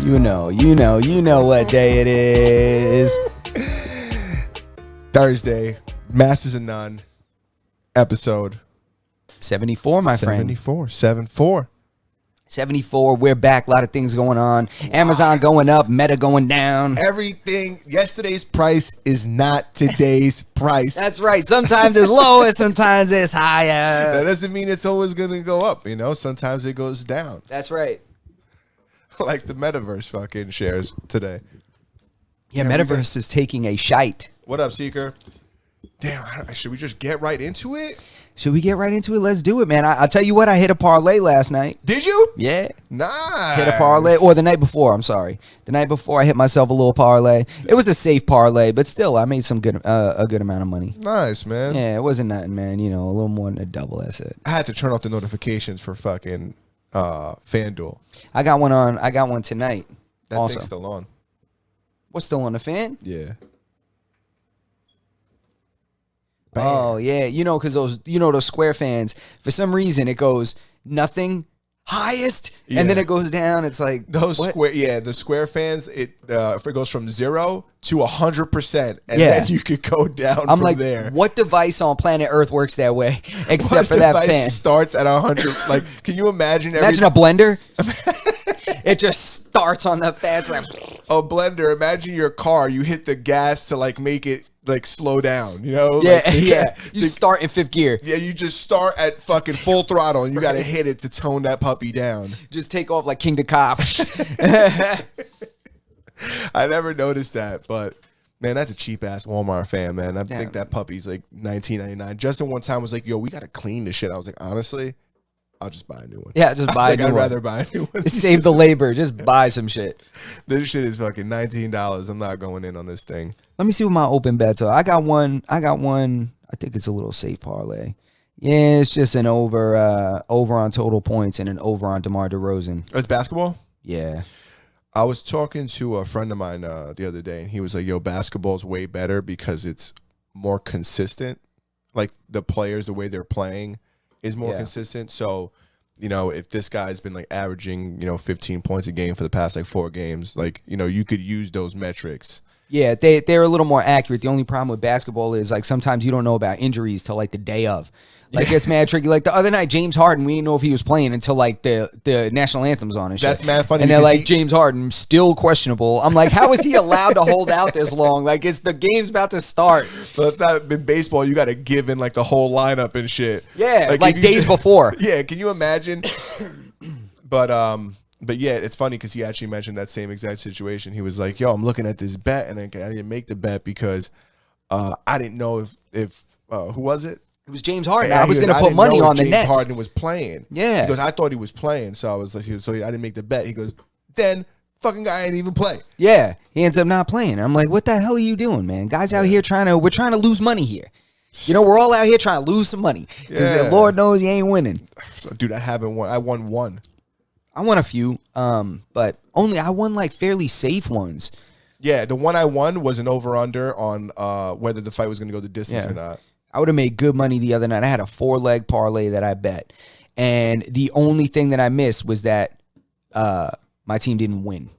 You know what day it is. Thursday, Masters of None, episode 74, my friend. 74, 7-4. 74, we're back. A lot of things going on. Amazon going up, Meta going down. Everything, yesterday's price is not today's price. That's right. Sometimes it's lower, sometimes it's higher. That doesn't mean it's always going to go up, you know? Sometimes it goes down. That's right. Like the Metaverse fucking shares today. Yeah, Metaverse is taking a shite. What up, Seeker? Damn, should we just get right into it? Should we get right into it? Let's do it, man. I'll tell you what, I hit a parlay last night. Did you? Yeah. Nice. Hit a parlay, or the night before, I'm sorry. The night before, I hit myself a little parlay. It was a safe parlay, but still, I made some a good amount of money. Nice, man. Yeah, it wasn't nothing, man. You know, a little more than a double, that's it. I had to turn off the notifications for fucking FanDuel. I got one tonight. That also. thing's still on. What's still on the fan? Yeah. Bam. Oh yeah, because those Square fans, for some reason it goes nothing highest, and then it goes down. It's like those what? the Square fans. If it goes from 0 to 100%, and then you could go down. I'm from like, there. What device on planet Earth works that way, except what for that device fan? Starts at 100. Like, can you imagine? Imagine a blender. It just starts on the fast. Like, a blender. Imagine your car. You hit the gas to like make it like slow down. You know? Yeah, like, You start in fifth gear. Yeah, you just start at fucking full throttle, and you got to hit it to tone that puppy down. Just take off like King the Cop. I never noticed that, but man, that's a cheap ass Walmart fan, man. I think that puppy's like $19.99. Justin one time was like, "Yo, we got to clean this shit." I was like, honestly, I'll just buy a new one. Yeah, just buy a new one. I'd rather buy a new one. Save the labor. Just buy some shit. This shit is fucking $19. I'm not going in on this thing. Let me see what my open bets are. I got one. I think it's a little safe parlay. Yeah, it's just an over on total points and an over on DeMar DeRozan. It's basketball? Yeah. I was talking to a friend of mine the other day, and he was like, "Yo, basketball's way better because it's more consistent. Like the players, the way they're playing is more consistent. So, if this guy's been like averaging, 15 points a game for the past like 4 games, like, you could use those metrics." Yeah, they're a little more accurate. The only problem with basketball is like sometimes you don't know about injuries till like the day of. Like it's mad tricky. Like the other night, James Harden, we didn't know if he was playing until like the national anthem's on and shit. That's mad funny. And they're like, James Harden still questionable. I'm like, how is he allowed to hold out this long? Like it's the game's about to start. But it's not in baseball. You got to give in like the whole lineup and shit. Yeah, like days before. Yeah, can you imagine? But yeah, it's funny because he actually mentioned that same exact situation. He was like, "Yo, I'm looking at this bet, and I didn't make the bet because I didn't know if who was it? It was James Harden. I was going to put money on the Nets. James Harden was playing. Yeah, because I thought he was playing, so I was like, I didn't make the bet. He goes, then fucking guy ain't even play. Yeah, he ends up not playing. I'm like, what the hell are you doing, man? Guys out here we're trying to lose money here. We're all out here trying to lose some money because Lord knows you ain't winning. So, dude, I haven't won. I won one. I won a few, but I won like fairly safe ones. Yeah, the one I won was an over-under on whether the fight was going to go the distance or not. I would have made good money the other night. I had a 4-leg parlay that I bet, and the only thing that I missed was that my team didn't win.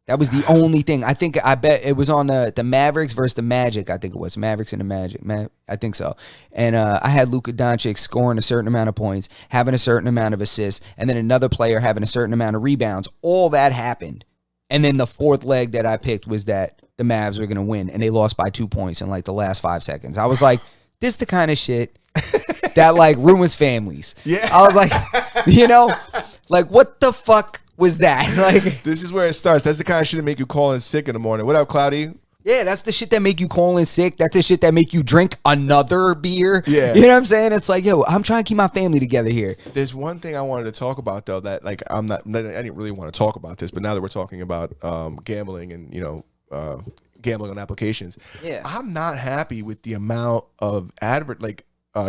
That was the only thing. I bet it was on the Mavericks versus the Magic. I think it was Mavericks and the Magic. I think so. And I had Luka Doncic scoring a certain amount of points, having a certain amount of assists, and then another player having a certain amount of rebounds. All that happened. And then the 4th leg that I picked was that the Mavs were going to win, and they lost by 2 points in like the last 5 seconds. I was like, this the kind of shit that like ruins families. Yeah. I was like, like what the fuck was that? Like, this is where it starts. That's the kind of shit that make you call in sick in the morning. What up, Cloudy? Yeah, that's the shit that make you call in sick. That's the shit that make you drink another beer. Yeah. You know what I'm saying? It's like, yo, I'm trying to keep my family together here. There's one thing I wanted to talk about, though, that like I didn't really want to talk about this, but now that we're talking about gambling and, gambling on applications, I'm not happy with the amount of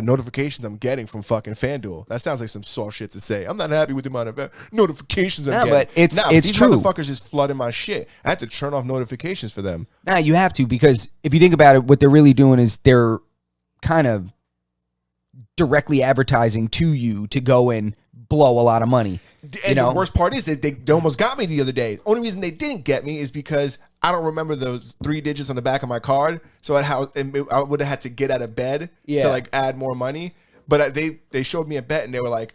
notifications I'm getting from fucking FanDuel. That sounds like some soft shit to say. I'm not happy with the amount of notifications I'm getting. But it's these true. Motherfuckers just flooding my shit. I had to turn off notifications for them. Nah, you have to, because if you think about it, what they're really doing is they're kind of directly advertising to you to go and blow a lot of money. And the worst part is that they almost got me the other day. The only reason they didn't get me is because I don't remember those 3 digits on the back of my card. So I would have had to get out of bed to like add more money. But they showed me a bet and they were like,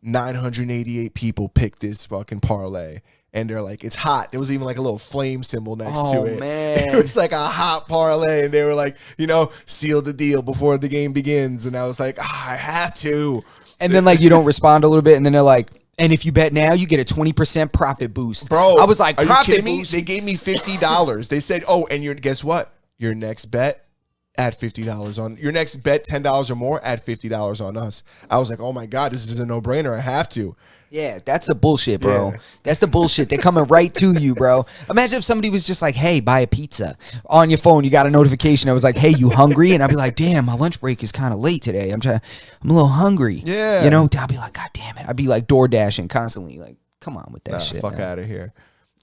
988 people picked this fucking parlay. And they're like, it's hot. There was even like a little flame symbol next to it. Man. It was like a hot parlay. And they were like, seal the deal before the game begins. And I was like, I have to. And then like you don't respond a little bit. And then they're like, and if you bet now, you get a 20% profit boost. Bro, I was like, are profit you kidding boost? Me? They gave me $50. They said, and guess what? Your next bet, add $50 on your next bet, $10 or more, add $50 on us. I was like, oh my God, this is a no-brainer. I have to. Yeah, that's the bullshit, bro. Yeah. That's the bullshit. They're coming right to you, bro. Imagine if somebody was just like, hey, buy a pizza. On your phone, you got a notification that was like, hey, you hungry? And I'd be like, damn, my lunch break is kind of late today. I'm a little hungry. Yeah. I'd be like, God damn it. I'd be like door dashing constantly. Like, come on with that shit. Fuck out of here.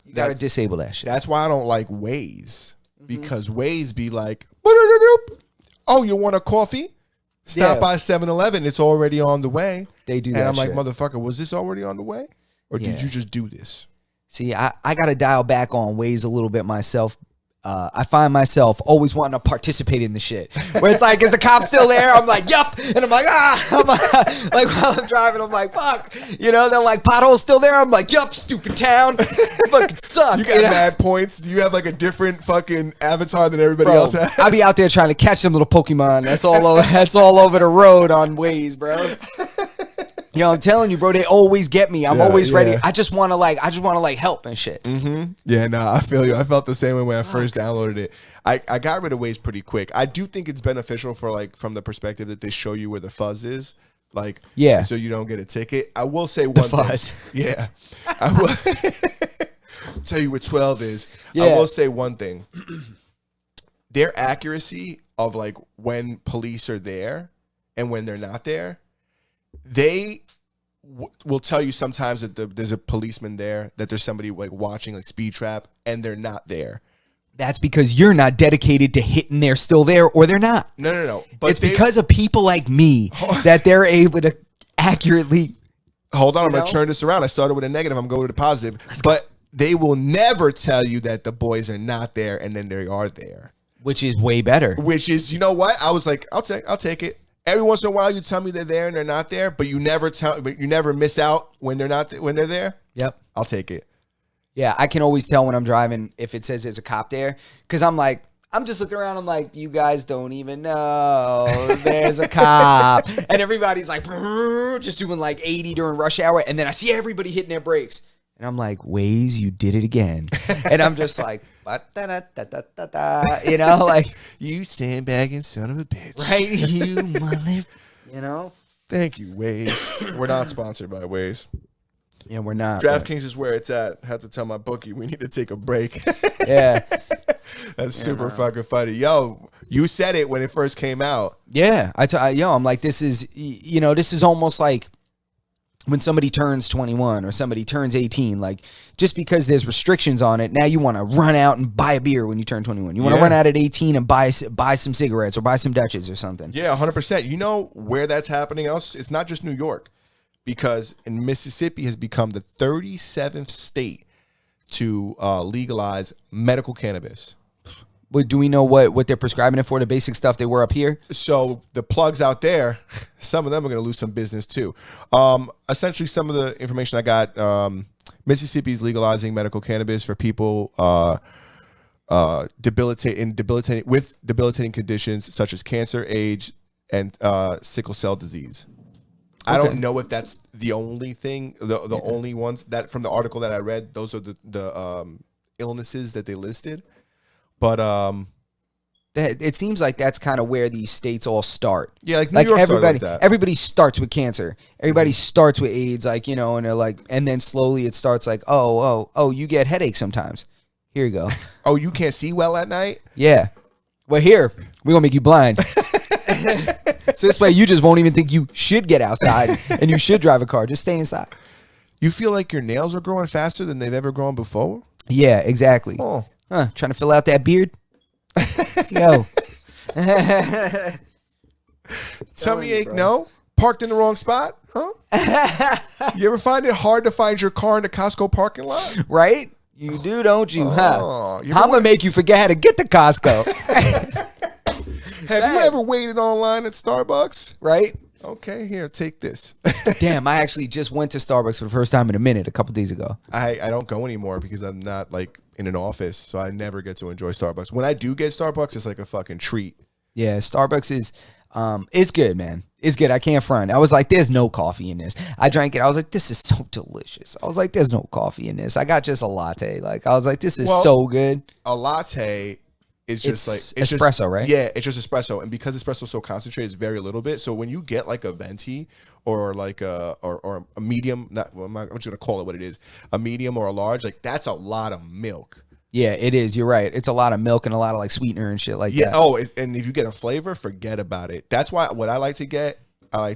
You got to disable that shit. That's why I don't like Waze. Because Waze be like, oh, you want a coffee? Stop by 7-Eleven. It's already on the way. They do that. And I'm like, shit. motherfucker, was this already on the way? Or did you just do this? See, I got to dial back on Waze a little bit myself. I find myself always wanting to participate in the shit. Where it's like, is the cop still there? I'm like, yup. And I'm like, like while I'm driving, I'm like, fuck. They're like, potholes still there? I'm like, yup, stupid town. Fucking suck. You got mad points? Do you have like a different fucking avatar than everybody else has? I'll be out there trying to catch them little Pokemon. That's all over the road on Waze, bro. I'm telling you, bro, they always get me. I'm always ready. I just want to help and shit. Mm-hmm. Yeah, no, I feel you. I felt the same way when I first downloaded it. I got rid of Waze pretty quick. I do think it's beneficial for like from the perspective that they show you where the fuzz is. Like, so you don't get a ticket. I will say one thing. Yeah. I will tell you where 12 is. Yeah. I will say one thing. Their accuracy of like when police are there and when they're not there, they will tell you sometimes that there's a policeman there, that there's somebody like watching like speed trap, and they're not there. That's because you're not dedicated to hitting they're still there or they're not. No. But it's because of people like me that they're able to accurately. Hold on, I'm going to turn this around. I started with a negative. I'm going to the positive. But they will never tell you that the boys are not there and then they are there. Which is way better. Which is, you know what? I was like, I'll take it. Every once in a while, you tell me they're there and they're not there, but you never miss out when they're not when they're there. Yep, I'll take it. Yeah, I can always tell when I'm driving if it says there's a cop there, because I'm just looking around. I'm like, you guys don't even know there's a cop, and everybody's like just doing like 80 during rush hour, and then I see everybody hitting their brakes, and I'm like, Waze, you did it again, and I'm just like. Like you sandbagging son of a bitch, right? You mother, Thank you, Waze. We're not sponsored by Waze. Yeah, we're not. DraftKings is where it's at. I have to tell my bookie we need to take a break. Yeah, that's super fucking funny. Yo, you said it when it first came out. Yeah, I'm like, this is this is almost like. When somebody turns 21 or somebody turns 18, like just because there's restrictions on it, now you want to run out and buy a beer when you turn 21. You want to run out at 18 and buy some cigarettes or buy some Dutches or something. Yeah, 100%. You know where that's happening else? It's not just New York, because in Mississippi has become the 37th state to legalize medical cannabis. But do we know what they're prescribing it for, the basic stuff they were up here? So the plugs out there, some of them are going to lose some business too. Essentially, some of the information I got, Mississippi's legalizing medical cannabis for people debilitating conditions such as cancer, AIDS, and sickle cell disease. Okay. I don't know if that's the only thing, the only ones that from the article that I read, those are the illnesses that they listed. But it seems like that's kind of where these states all start. Yeah, like New York started like that. Everybody starts with cancer. Everybody starts with AIDS, and they're like, and then slowly it starts like, oh, you get headaches sometimes. Here you go. Oh, you can't see well at night? Yeah. Well, here we're gonna make you blind. So this way, you just won't even think you should get outside and you should drive a car. Just stay inside. You feel like your nails are growing faster than they've ever grown before? Yeah, exactly. Oh. Huh, trying to fill out that beard? Yo. Tummy ache, no? Parked in the wrong spot? Huh? You ever find it hard to find your car in the Costco parking lot? Right? You do, don't you? Oh, I'm going to make you forget how to get to Costco. Have you ever waited online at Starbucks? Right? Okay, here, take this. Damn, I actually just went to Starbucks for the first time in a minute a couple days ago. I don't go anymore because I'm not like in an office, so I never get to enjoy Starbucks. When I do get Starbucks, it's like a fucking treat. Yeah, Starbucks is, it's good, man. It's good. I can't front. I was like, there's no coffee in this. I drank it. I was like, this is so delicious. I was like, there's no coffee in this. I got just a latte. Like, I was like, this is so good. A latte is just it's espresso, just, right? Yeah, it's just espresso. And because espresso is so concentrated, it's very little bit. So when you get like a venti or like or a medium, I'm just going to call it what it is, a medium or a large, like that's a lot of milk. Yeah, it is. You're right. It's a lot of milk and a lot of like sweetener and shit like that. Oh, and if you get a flavor, forget about it. That's why what I like to get a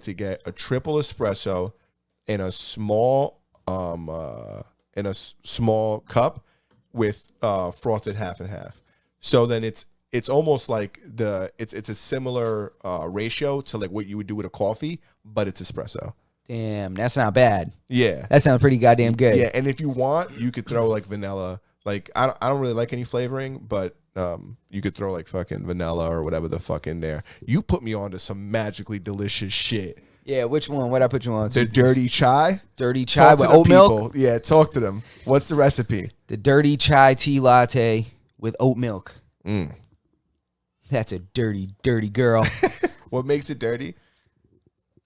triple espresso in a small cup with frosted half and half. So then it's almost like it's a similar ratio to like what you would do with a coffee, but it's espresso. Damn, that's not bad. Yeah, that sounds pretty goddamn good. Yeah, and if you want, you could throw like vanilla. Like I don't really like any flavoring, but you could throw like fucking vanilla or whatever the fuck in there. You put me on to some magically delicious shit. Yeah, which one? What'd I put you on to? The dirty chai. Dirty chai with oat milk? Yeah, talk to them. What's the recipe? The dirty chai tea latte with oat milk. That's a dirty, dirty girl. What makes it dirty?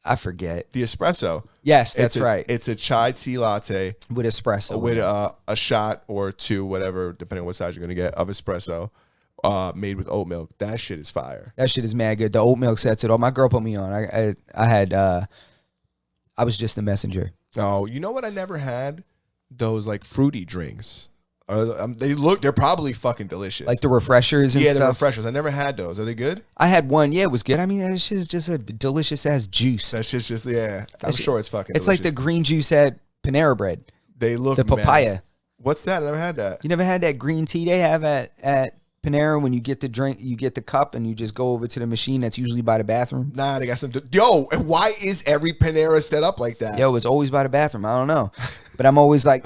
I forget. The espresso. Yes, that's right. It's a chai tea latte with espresso. With a shot or two, whatever, depending on what size you're going to get, of espresso made with oat milk. That shit is fire. That shit is mad good. The oat milk sets it all. My girl put me on. I was just the messenger. Oh, you know what I never had? Those like fruity drinks. They're probably fucking delicious. Like the refreshers and stuff? Yeah, the refreshers. I never had those. Are they good? I had one. Yeah, it was good. I mean, that shit's just a delicious ass juice. That shit's just, yeah. I'm sure it's fucking It's delicious. like the green juice at Panera Bread. They look the papaya. Mad. What's that? I never had that. You never had that green tea they have at Panera when you get the drink, you get the cup and you just go over to the machine that's usually by the bathroom? Nah, they got some. Yo, why is every Panera set up like that? Yo, it's always by the bathroom. I don't know. But I'm always like,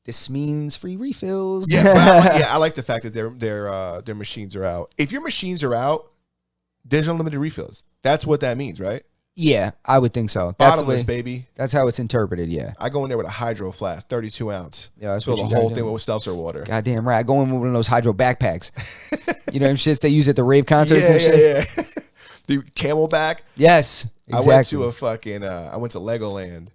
this means free refills. Yeah, I like the fact that their machines are out. If your machines are out, there's unlimited refills. That's what that means, right? Yeah, I would think so. Bottomless, baby. That's how it's interpreted, yeah. I go in there with a hydro flask, 32 ounce. Yeah, that's fill what the whole thing with seltzer water. Goddamn right. I go in with one of those hydro backpacks. You know them shits they use at the rave concerts and shit? Yeah. The Camelback. Yes, exactly. I went to a fucking. I went to Legoland.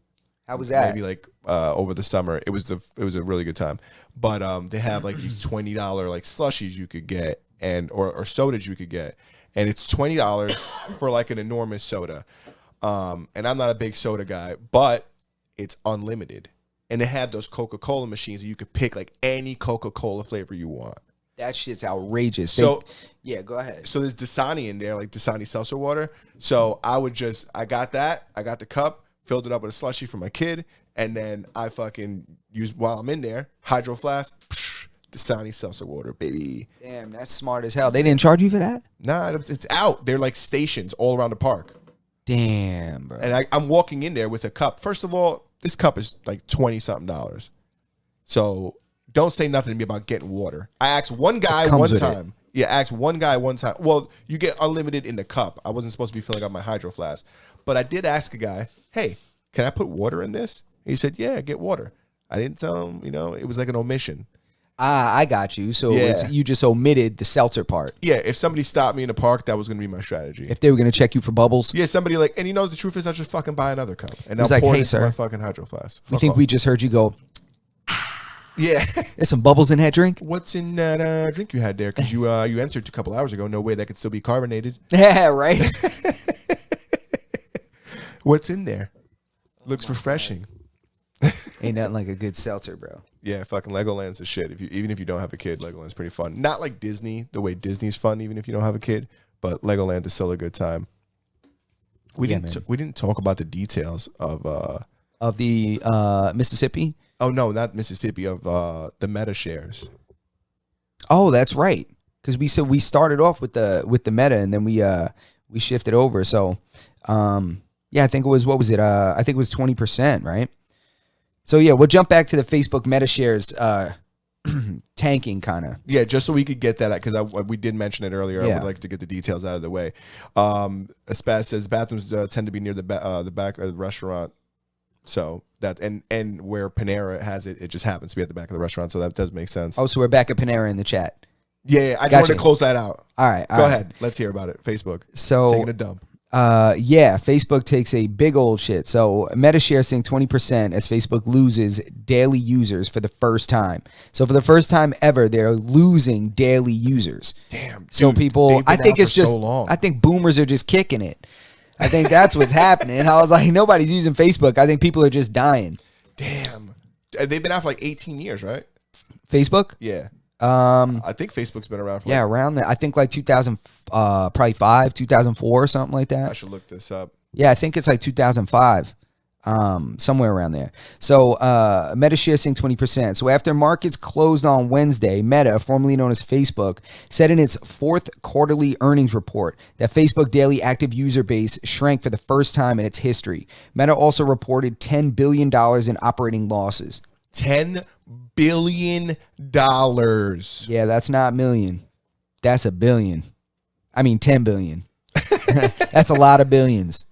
How was that? Maybe like over the summer. It was a really good time. But they have like these $20 like slushies you could get or sodas you could get, and it's $20 for like an enormous soda. And I'm not a big soda guy, but it's unlimited. And they have those Coca-Cola machines that you could pick like any Coca-Cola flavor you want. That shit's outrageous. So yeah, go ahead. So there's Dasani in there, like Dasani seltzer water. So I got that. I got the cup, filled it up with a slushie for my kid, and then I fucking used, while I'm in there, hydro flask, Dasani seltzer water, baby. Damn, that's smart as hell. They didn't charge you for that? Nah, it's out. They're like stations all around the park. Damn, bro. And I'm walking in there with a cup. First of all, this cup is like $20-something. So don't say nothing to me about getting water. I asked one guy one time. Yeah, I asked one guy one time. Well, you get unlimited in the cup. I wasn't supposed to be filling up my hydro flask. But I did ask a guy, hey, can I put water in this? He said, yeah, get water. I didn't tell him, it was like an omission. I got you. So you just omitted the seltzer part. Yeah, if somebody stopped me in the park, that was going to be my strategy. If they were going to check you for bubbles. Yeah, somebody and the truth is I just fucking buy another cup. And now pour it into my fucking hydro flask. We think we just heard you go, yeah. There's some bubbles in that drink? What's in that drink you had there? Because you answered a couple hours ago. No way that could still be carbonated. Yeah, right? What's in there? Looks refreshing. Ain't nothing like a good seltzer, bro. Yeah, fucking Legoland's the shit. Even if you don't have a kid, Legoland's pretty fun. Not like Disney, the way Disney's fun, even if you don't have a kid, but Legoland is still a good time. We didn't talk about the details of the Mississippi. Oh no, not Mississippi, of the Meta shares. Oh, that's right. Because we started off with the Meta and then we shifted over. So Yeah, I think it was, what was it? I think it was 20%, right? So yeah, we'll jump back to the Facebook Meta shares tanking kind of. Yeah, just so we could get that out, because we did mention it earlier. Yeah. I would like to get the details out of the way. Spaz says bathrooms tend to be near the back of the restaurant. So that and where Panera has it, it just happens to be at the back of the restaurant. So that does make sense. Oh, so we're back at Panera in the chat. Yeah, I just wanted to close that out. All right. Go ahead. Let's hear about it. Facebook. So taking a dump. Yeah, Facebook takes a big old shit. So Metashare saying 20% as Facebook loses daily users for the first time. So for the first time ever, they're losing daily users. Damn. So dude, people, I think it's just, so I think boomers are just kicking it. I think that's what's happening. I was like, nobody's using Facebook. I think people are just dying. Damn. They've been out for like 18 years, right? Facebook? Yeah. I think Facebook's been around for around that. I think like 2000, probably 2004 or something like that. I should look this up. Yeah, I think it's like 2005, somewhere around there. So Meta share seeing 20%. So after markets closed on Wednesday, Meta, formerly known as Facebook, said in its fourth quarterly earnings report that Facebook daily active user base shrank for the first time in its history. Meta also reported $10 billion in operating losses. $10 billion. Yeah, that's not million. That's a billion. I mean, 10 billion. That's a lot of billions.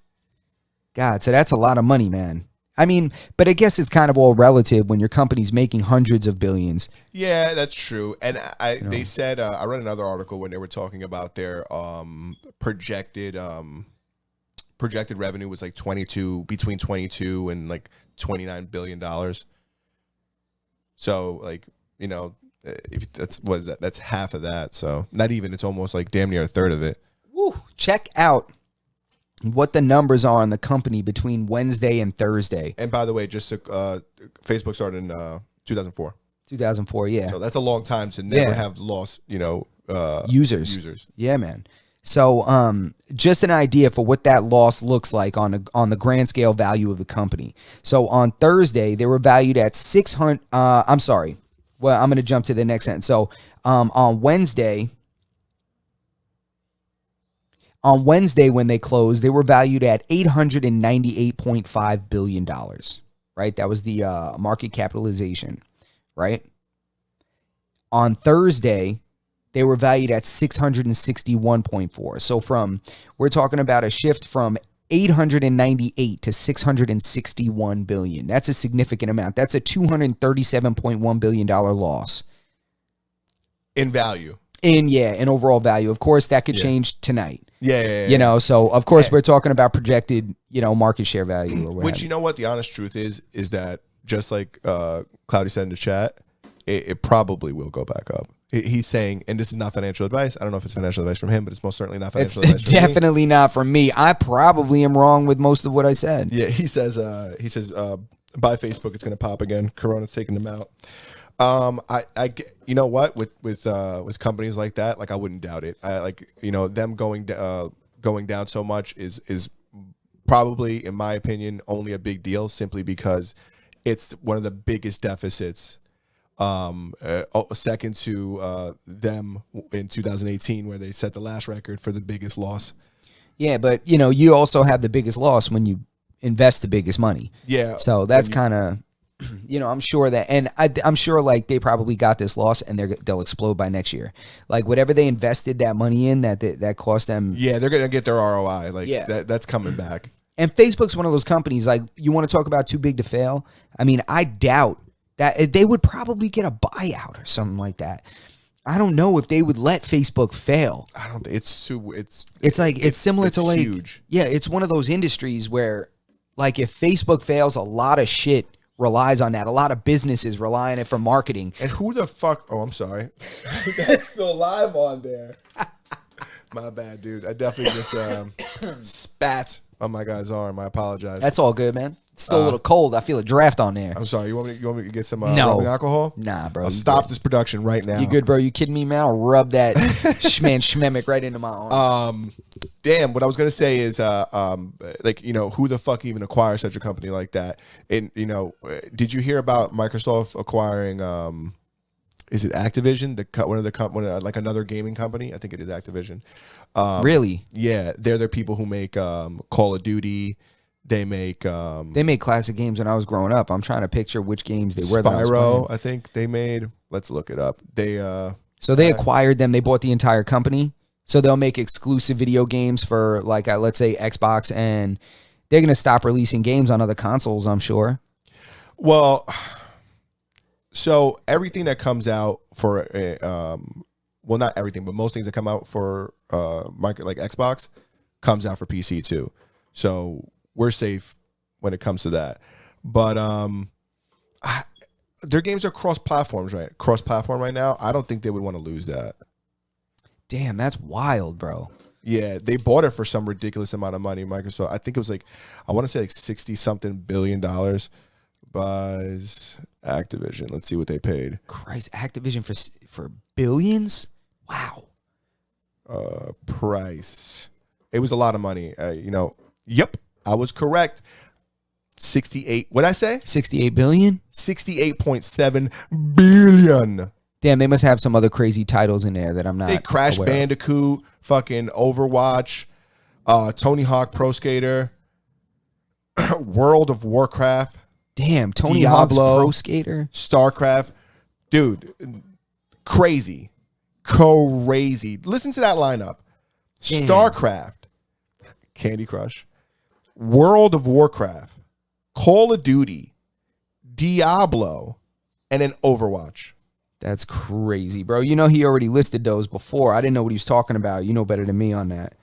God, so that's a lot of money, man. I mean, but I guess it's kind of all relative when your company's making hundreds of billions. Yeah, that's true. And they said, I read another article when they were talking about their projected revenue was like between 22 and like $29 billion. So like, you know, if that's what is that? That's half of that. So not even. It's almost like damn near a third of it. Woo! Check out what the numbers are on the company between Wednesday and Thursday. And by the way, just Facebook started in 2004. 2004, yeah. So that's a long time to never have lost, you know, users. Yeah, man. So just an idea for what that loss looks like on the grand scale value of the company. So on Thursday, they were valued at 600. I'm sorry. Well, I'm going to jump to the next sentence. So on Wednesday when they closed, they were valued at $898.5 billion, right? That was the market capitalization, right? On Thursday, they were valued at 661.4. So we're talking about a shift from 898 to 661 billion. That's a significant amount. That's a $237.1 billion loss. In value. In overall value. Of course, that could change tonight. Yeah. You know, so of course we're talking about projected, you know, market share value or whatever. Which, you know what, the honest truth is that just like Cloudy said in the chat, it probably will go back up. He's saying, and this is not financial advice. I don't know if it's financial advice from him, but it's most certainly not financial advice from me. It's definitely not from me. I probably am wrong with most of what I said. Yeah, he says, buy Facebook, it's going to pop again. Corona's taking them out. You know what, with companies like that, like I wouldn't doubt it. I like, you know, them going down so much is probably, in my opinion, only a big deal simply because it's one of the biggest deficits. Second to them in 2018, where they set the last record for the biggest loss. Yeah, but you know, you also have the biggest loss when you invest the biggest money. Yeah. So that's kind of, you know, I'm sure that, and I'm sure like they probably got this loss and they'll explode by next year. Like whatever they invested that money in, that cost them. Yeah, they're gonna get their ROI. Like that's coming back. And Facebook's one of those companies. Like, you want to talk about too big to fail? I mean, I doubt that they would probably get a buyout or something like that. I don't know if they would let Facebook fail. I don't. It's similar to like huge. Yeah, it's one of those industries where, like, if Facebook fails, a lot of shit relies on that. A lot of businesses rely on it for marketing. And who the fuck? Oh, I'm sorry. That's still live on there. My bad, dude. I definitely just spat on my guy's arm. I apologize. That's all good, man. It's still a little cold. I feel a draft on there. I'm sorry. You want me to get some rubbing alcohol? Nah, bro. I'll stop this production right now. You good, bro? You kidding me, man? I'll rub that schmemic right into my arm. Damn. What I was gonna say is, like, you know, who the fuck even acquires such a company like that? And you know, did you hear about Microsoft acquiring? Is it Activision? Like another gaming company? I think it is Activision. Really? Yeah, they're the people who make Call of Duty. They make classic games when I was growing up. I'm trying to picture which games they were. Spyro, I think they made. Let's look it up. So they acquired them. They bought the entire company. So they'll make exclusive video games for like let's say Xbox, and they're gonna stop releasing games on other consoles, I'm sure. Well, so everything that comes out for well, not everything, but most things that come out for market like Xbox comes out for PC too. So we're safe when it comes to that. But their games are cross-platforms, right? Cross-platform right now. I don't think they would want to lose that. Damn, that's wild, bro. Yeah, they bought it for some ridiculous amount of money, Microsoft. I think it was like, I want to say like $60-something billion. Buzz, Activision. Let's see what they paid. Christ, Activision for billions? Wow. Price. It was a lot of money. Yep, I was correct. 68. What'd I say? 68 billion? 68.7 billion. Damn, they must have some other crazy titles in there that I'm not. They Crash Bandicoot, fucking Overwatch, Tony Hawk Pro Skater, World of Warcraft. Damn, Tony Diablo, Hawk's Pro Skater, StarCraft, dude, crazy. Listen to that lineup: Damn. StarCraft, Candy Crush, World of Warcraft, Call of Duty, Diablo, and then Overwatch. That's crazy, bro. You know he already listed those before. I didn't know what he was talking about. You know better than me on that.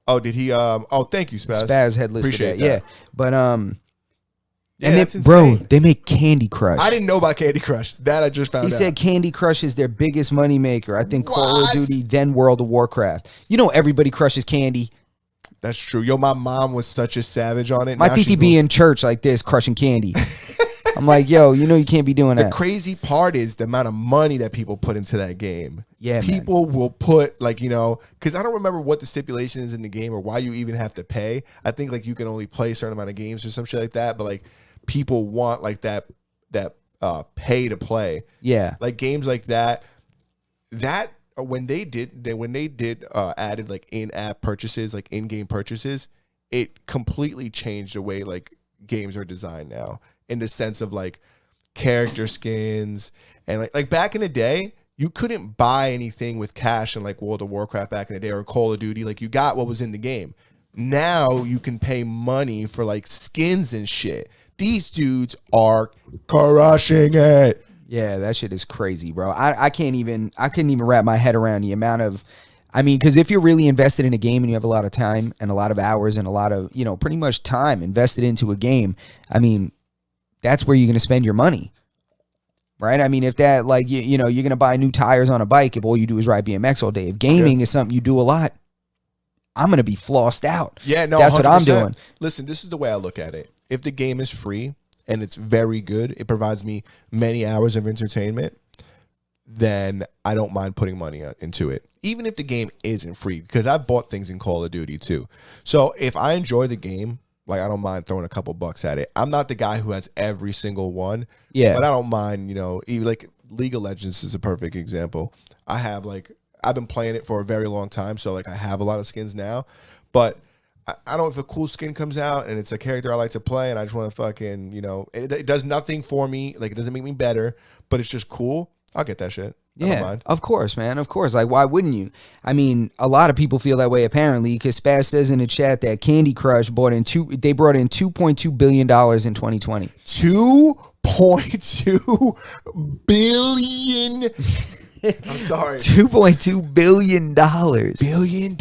Oh, did he? Thank you, Spaz. Spaz had listed Appreciate that. Yeah, but yeah, and that's bro, insane. they make Candy Crush. I didn't know about Candy Crush. That I just found out. He said Candy Crush is their biggest money maker. I think Call of Duty, then World of Warcraft. You know everybody crushes candy. That's true. Yo, my mom was such a savage on it. My titi be in church like this, crushing candy. I'm like, yo, you know you can't be doing that. The crazy part is the amount of money that people put into that game. Yeah, people will put because I don't remember what the stipulation is in the game or why you even have to pay. I think like you can only play a certain amount of games or some shit like that. But like people want like that pay to play. Yeah, like games like that. That when they did added like in-app purchases, like in-game purchases, it completely changed the way like games are designed now. In the sense of like character skins and like back in the day, you couldn't buy anything with cash in like World of Warcraft back in the day or Call of Duty. Like you got what was in the game. Now you can pay money for like skins and shit. These dudes are crushing it. Yeah, that shit is crazy, bro. I couldn't even wrap my head around the amount of, because if you're really invested in a game and you have a lot of time and a lot of hours and a lot of, pretty much time invested into a game, that's where you're going to spend your money, right? If that, like, you're going to buy new tires on a bike if all you do is ride BMX all day. If gaming is something you do a lot, I'm going to be flossed out. Yeah, no, that's 100%. what I'm doing. Listen, this is the way I look at it. If the game is free and it's very good, it provides me many hours of entertainment, then I don't mind putting money into it. Even if the game isn't free, because I've bought things in Call of Duty too. So if I enjoy the game, like, I don't mind throwing a couple bucks at it. I'm not the guy who has every single one. Yeah. But I don't mind, even like League of Legends is a perfect example. I've been playing it for a very long time, so like I have a lot of skins now. But I don't, if a cool skin comes out and it's a character I like to play and I just want to fucking, it does nothing for me. Like, it doesn't make me better, but it's just cool. I'll get that shit. Yeah, of course, man. Of course. Like, why wouldn't you? A lot of people feel that way, apparently, because Spaz says in the chat that Candy Crush brought in $2.2 billion in 2020. 2.2 billion. I'm sorry. $2.2 billion. $billion?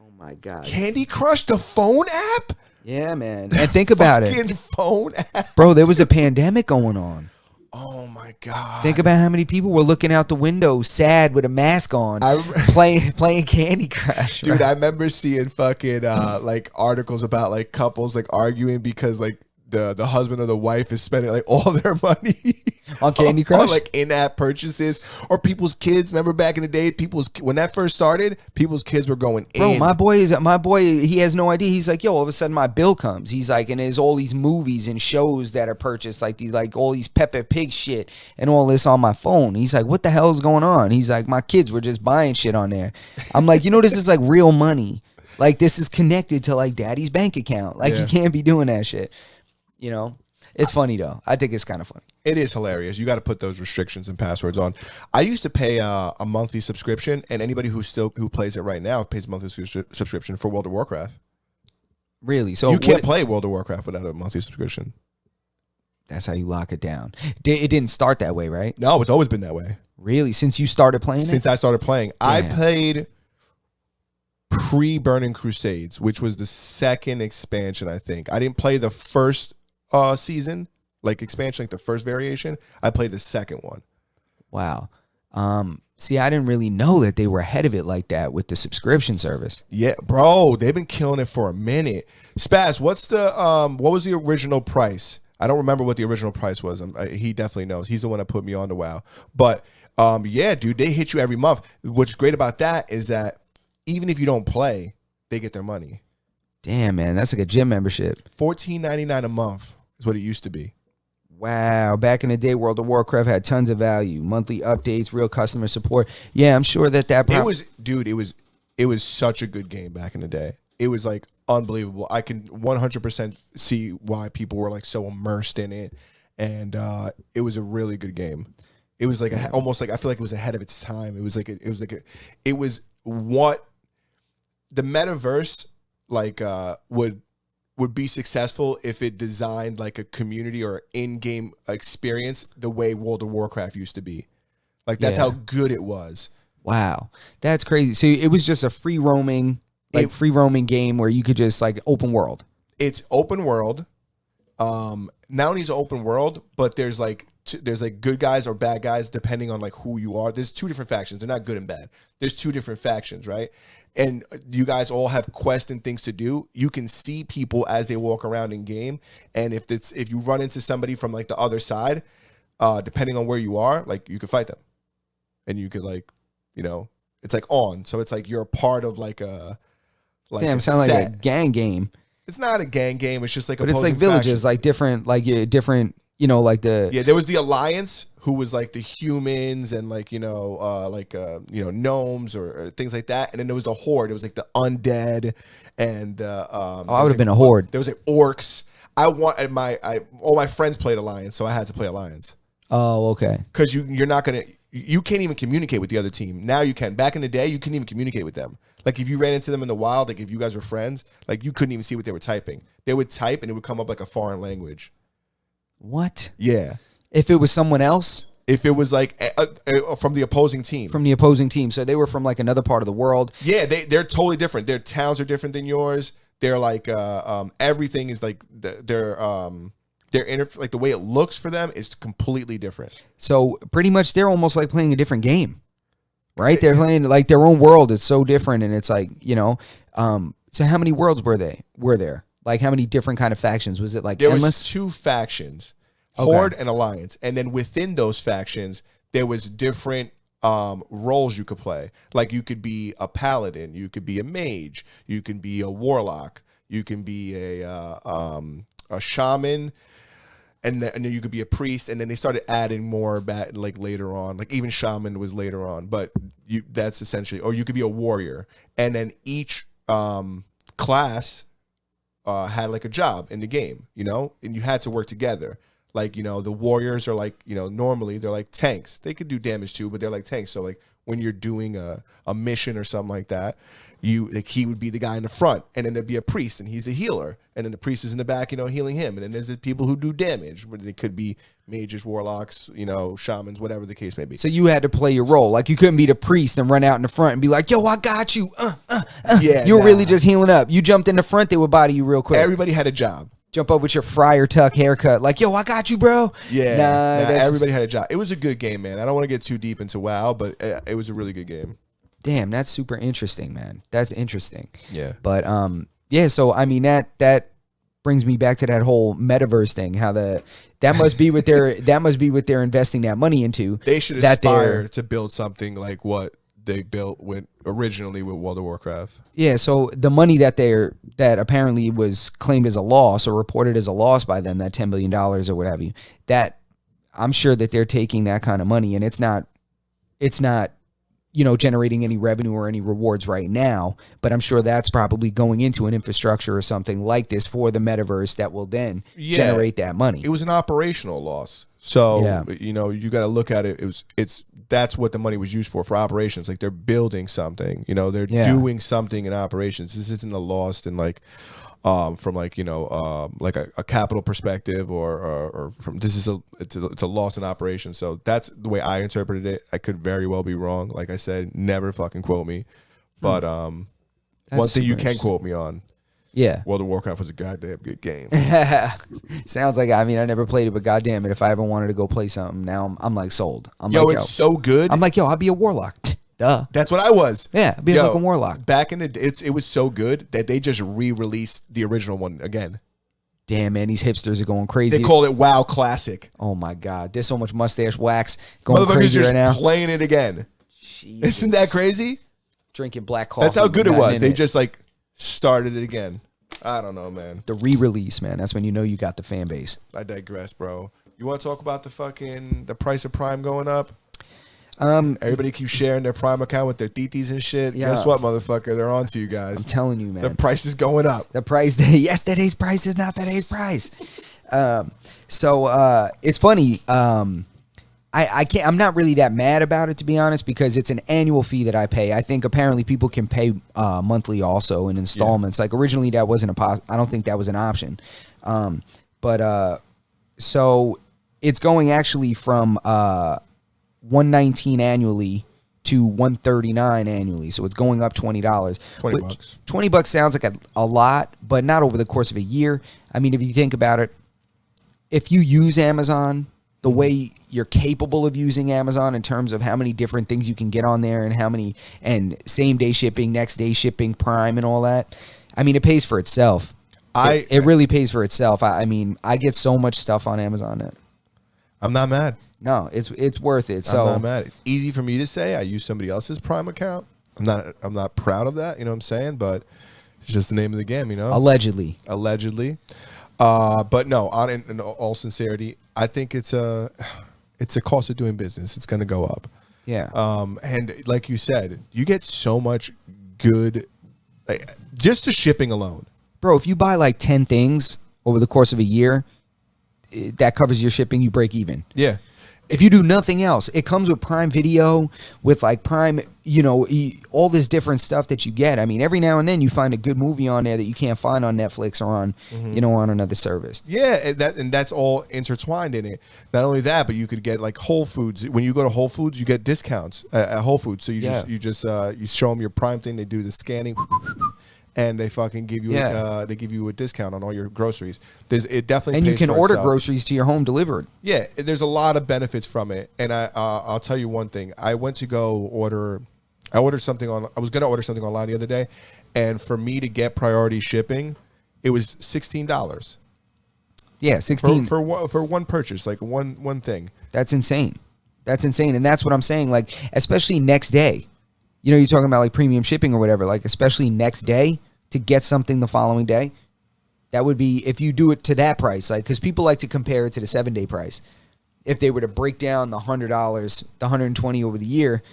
Oh my God. Candy Crush, the phone app? Yeah, man. And think about it. Fucking phone app. Bro, there was a pandemic going on. Oh my God. Think about how many people were looking out the window sad with a mask on playing Candy Crush. Dude, I remember seeing fucking like articles about like couples like arguing because like the husband or the wife is spending like all their money on Candy Crush, on, like in-app purchases, or people's kids. Remember back in the day, when that first started, people's kids were going in. Bro, my boy, he has no idea. He's like, yo, all of a sudden my bill comes. He's like, and there's all these movies and shows that are purchased, like all these Peppa Pig shit and all this on my phone. He's like, what the hell is going on? He's like, my kids were just buying shit on there. I'm like, this is like real money. Like, this is connected to like daddy's bank account. Like, you can't be doing that shit. You know, it's funny though. I think it's kind of funny. It is hilarious. You got to put those restrictions and passwords on. I used to pay a monthly subscription, and anybody who plays it right now pays a monthly subscription for World of Warcraft. Really? So you can't play World of Warcraft without a monthly subscription. That's how you lock it down. It didn't start that way, right? No, it's always been that way. Really? Since you started playing Since I started playing. Damn. I played pre-Burning Crusades, which was the second expansion, I think. I didn't play the first season, like expansion, like the first variation. I played the second one. Wow. See, I didn't really know that they were ahead of it like that with the subscription service. Yeah, bro, they've been killing it for a minute. Spaz, what was the original price? I don't remember what the original price was. He definitely knows. He's the one that put me on to WoW. But yeah, dude, they hit you every month. What's great about that is that even if you don't play, they get their money. Damn, man, that's like a gym membership. $14.99 a month is what it used to be. Wow. Back in the day, World of Warcraft had tons of value. Monthly updates, real customer support. Yeah, I'm sure that it was such a good game back in the day. It was like unbelievable. I can 100% see why people were like so immersed in it, and it was a really good game. It was like almost like I feel like it was ahead of its time. It was what the metaverse would be successful if it designed like a community or in-game experience the way World of Warcraft used to be. Like that's how good it was. Wow, that's crazy. So it was just a free roaming game where you could just like open world. It's open world. Not only is it open world, but there's like good guys or bad guys depending on like who you are. There's two different factions. They're not good and bad. There's two different factions, right? And you guys all have quests and things to do. You can see people as they walk around in game, and if you run into somebody from like the other side, depending on where you are, like you could fight them, and you could like, you know, it's like on. So it's like you're a part of like a damn, sounds like a gang game. It's not a gang game. It's just like but it's like villages, factions. like different. You know, like there was the Alliance, who was like the humans and like gnomes or things like that, and then there was the Horde. It was like the undead and I would have been a Horde. There was like orcs. All my friends played Alliance, so I had to play Alliance. Oh, okay. Because you can't even communicate with the other team. Now you can. Back in the day, you couldn't even communicate with them. Like if you ran into them in the wild, like if you guys were friends, like you couldn't even see what they were typing. They would type and it would come up like a foreign language. What? Yeah. If it was someone else? If it was like from the opposing team. From the opposing team. So they were from like another part of the world. Yeah, they're totally different. Their towns are different than yours. They're like everything is like their like the way it looks for them is completely different. So pretty much they're almost like playing a different game. Right? They're playing like their own world. It's so different, and it's like, you know, so how many worlds were there? Like how many different kind of factions? Was it like there endless? was two factions, Horde and Alliance, and then within those factions there was different roles you could play. Like you could be a paladin, you could be a mage, you can be a warlock, you can be a shaman, and then you could be a priest. And then they started adding more back like later on. Like even shaman was later on, but that's essentially. Or you could be a warrior, and then each class had like a job in the game, you know, and you had to work together. Like, you know, the warriors are like, you know, normally they're like tanks. They could do damage too, but they're like tanks. So like when you're doing a mission or something like that, he would be the guy in the front, and then there'd be a priest, and he's the healer, and then the priest is in the back, you know, healing him, and then there's the people who do damage. They could be mages, warlocks, you know, shamans, whatever the case may be. So you had to play your role. Like you couldn't be the priest and run out in the front and be like, "Yo, I got you." Yeah, you were really just healing up. You jumped in the front, they would body you real quick. Everybody had a job. Jump up with your Friar Tuck haircut, like, "Yo, I got you, bro." Yeah, everybody had a job. It was a good game, man. I don't want to get too deep into WoW, but it was a really good game. Damn, that's super interesting, man. That's interesting. Yeah. But yeah. So I mean that brings me back to that whole metaverse thing. How that must be what they're investing that money into. They should aspire to build something like what they built originally with World of Warcraft. Yeah. So the money that apparently was claimed as a loss or reported as a loss by them, that $10 billion or what have you, that I'm sure that they're taking that kind of money, and it's not generating any revenue or any rewards right now, but I'm sure that's probably going into an infrastructure or something like this for the metaverse that will then generate that money. It was an operational loss. So, you got to look at it. That's what the money was used for operations. Like they're building something, they're doing something in operations. This isn't a loss in like, from like, like a capital perspective or from it's a loss in operation. So that's the way I interpreted it. I could very well be wrong. Like I said, never fucking quote me. But, one thing you can quote me on. Yeah. World of Warcraft was a goddamn good game. Sounds like, I never played it, but goddamn it, if I ever wanted to go play something, now I'm like sold. It's so good. I'm like, I'll be a warlock. Duh. That's what I was. Yeah, be a fucking warlock. Back in the day, it was so good that they just re-released the original one again. Damn, man, these hipsters are going crazy. They call it WoW Classic. Oh my God, there's so much mustache wax going crazy right now. Playing it again. Jesus. Isn't that crazy? Drinking black coffee. That's how good it was. They just like started it again. I don't know, man. The re-release, man. That's when you got the fan base. I digress, bro. You want to talk about the price of Prime going up? Everybody keeps sharing their Prime account with their titis and shit. Yeah. Guess what, motherfucker? They're on to you guys. I'm telling you, man. The price is going up. The price, yesterday's price is not today's price. So it's funny. I'm not really that mad about it, to be honest, because it's an annual fee that I pay. I think apparently people can pay monthly also in installments. Yeah. Like originally that wasn't I don't think that was an option. So it's going actually from $119 annually to $139 annually. So it's going up $20. $20. $20 sounds like a lot, but not over the course of a year. I mean, if you think about it, if you use Amazon the way you're capable of using Amazon in terms of how many different things you can get on there and same day shipping, next day shipping, Prime and all that, I mean, it pays for itself. It really pays for itself. I mean, I get so much stuff on Amazon that I'm not mad. No, it's worth it. So I'm not mad. It's easy for me to say I use somebody else's Prime account. I'm not proud of that, you know what I'm saying? But it's just the name of the game, Allegedly. But no, in all sincerity, I think it's a cost of doing business. It's going to go up. Yeah. And like you said, you get so much good, just the shipping alone. Bro, if you buy like 10 things over the course of a year, that covers your shipping. You break even. Yeah. If you do nothing else, it comes with Prime Video, with like Prime, all this different stuff that you get. I mean, every now and then you find a good movie on there that you can't find on Netflix or on, on another service. Yeah, and that's all intertwined in it. Not only that, but you could get like Whole Foods. When you go to Whole Foods, you get discounts at Whole Foods. So you show them your Prime thing. They do the scanning. And they fucking give you a discount on all your groceries. It definitely and pays you can for order itself. Groceries to your home delivered. Yeah, there's a lot of benefits from it. And I'll tell you one thing. I went to go order. I was going to order something online the other day, and for me to get priority shipping, it was $16. Yeah, 16 for one purchase, like one thing. That's insane. And that's what I'm saying. Like, especially next day. You're talking about like premium shipping or whatever, like especially next day to get something the following day. That would be if you do it to that price, like because people like to compare it to the 7-day price. If they were to break down the $100, the $120 over the year,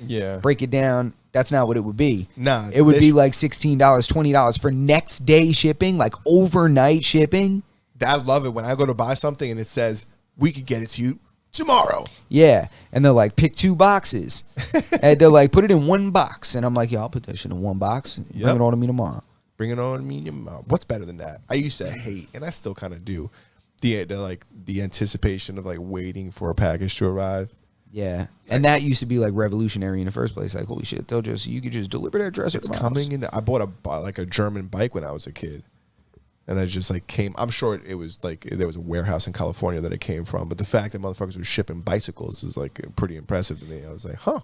break it down, that's not what it would be. Nah, it would be like $16, $20 for next day shipping, like overnight shipping. I love it when I go to buy something and it says we could get it to you tomorrow. Yeah. And they're like, pick 2 boxes. And they're like, put it in 1 box. And I'm like, I'll put that shit in 1 box. Bring it on to me tomorrow. What's better than that? I used to hate, and I still kind of do, the anticipation of like waiting for a package to arrive. Yeah. And that used to be like revolutionary in the first place. Like, holy shit, you could just deliver that dress. It's coming in. I bought a German bike when I was a kid. And I just like came. I'm sure it was like there was a warehouse in California that it came from. But the fact that motherfuckers were shipping bicycles was like pretty impressive to me. I was like, huh,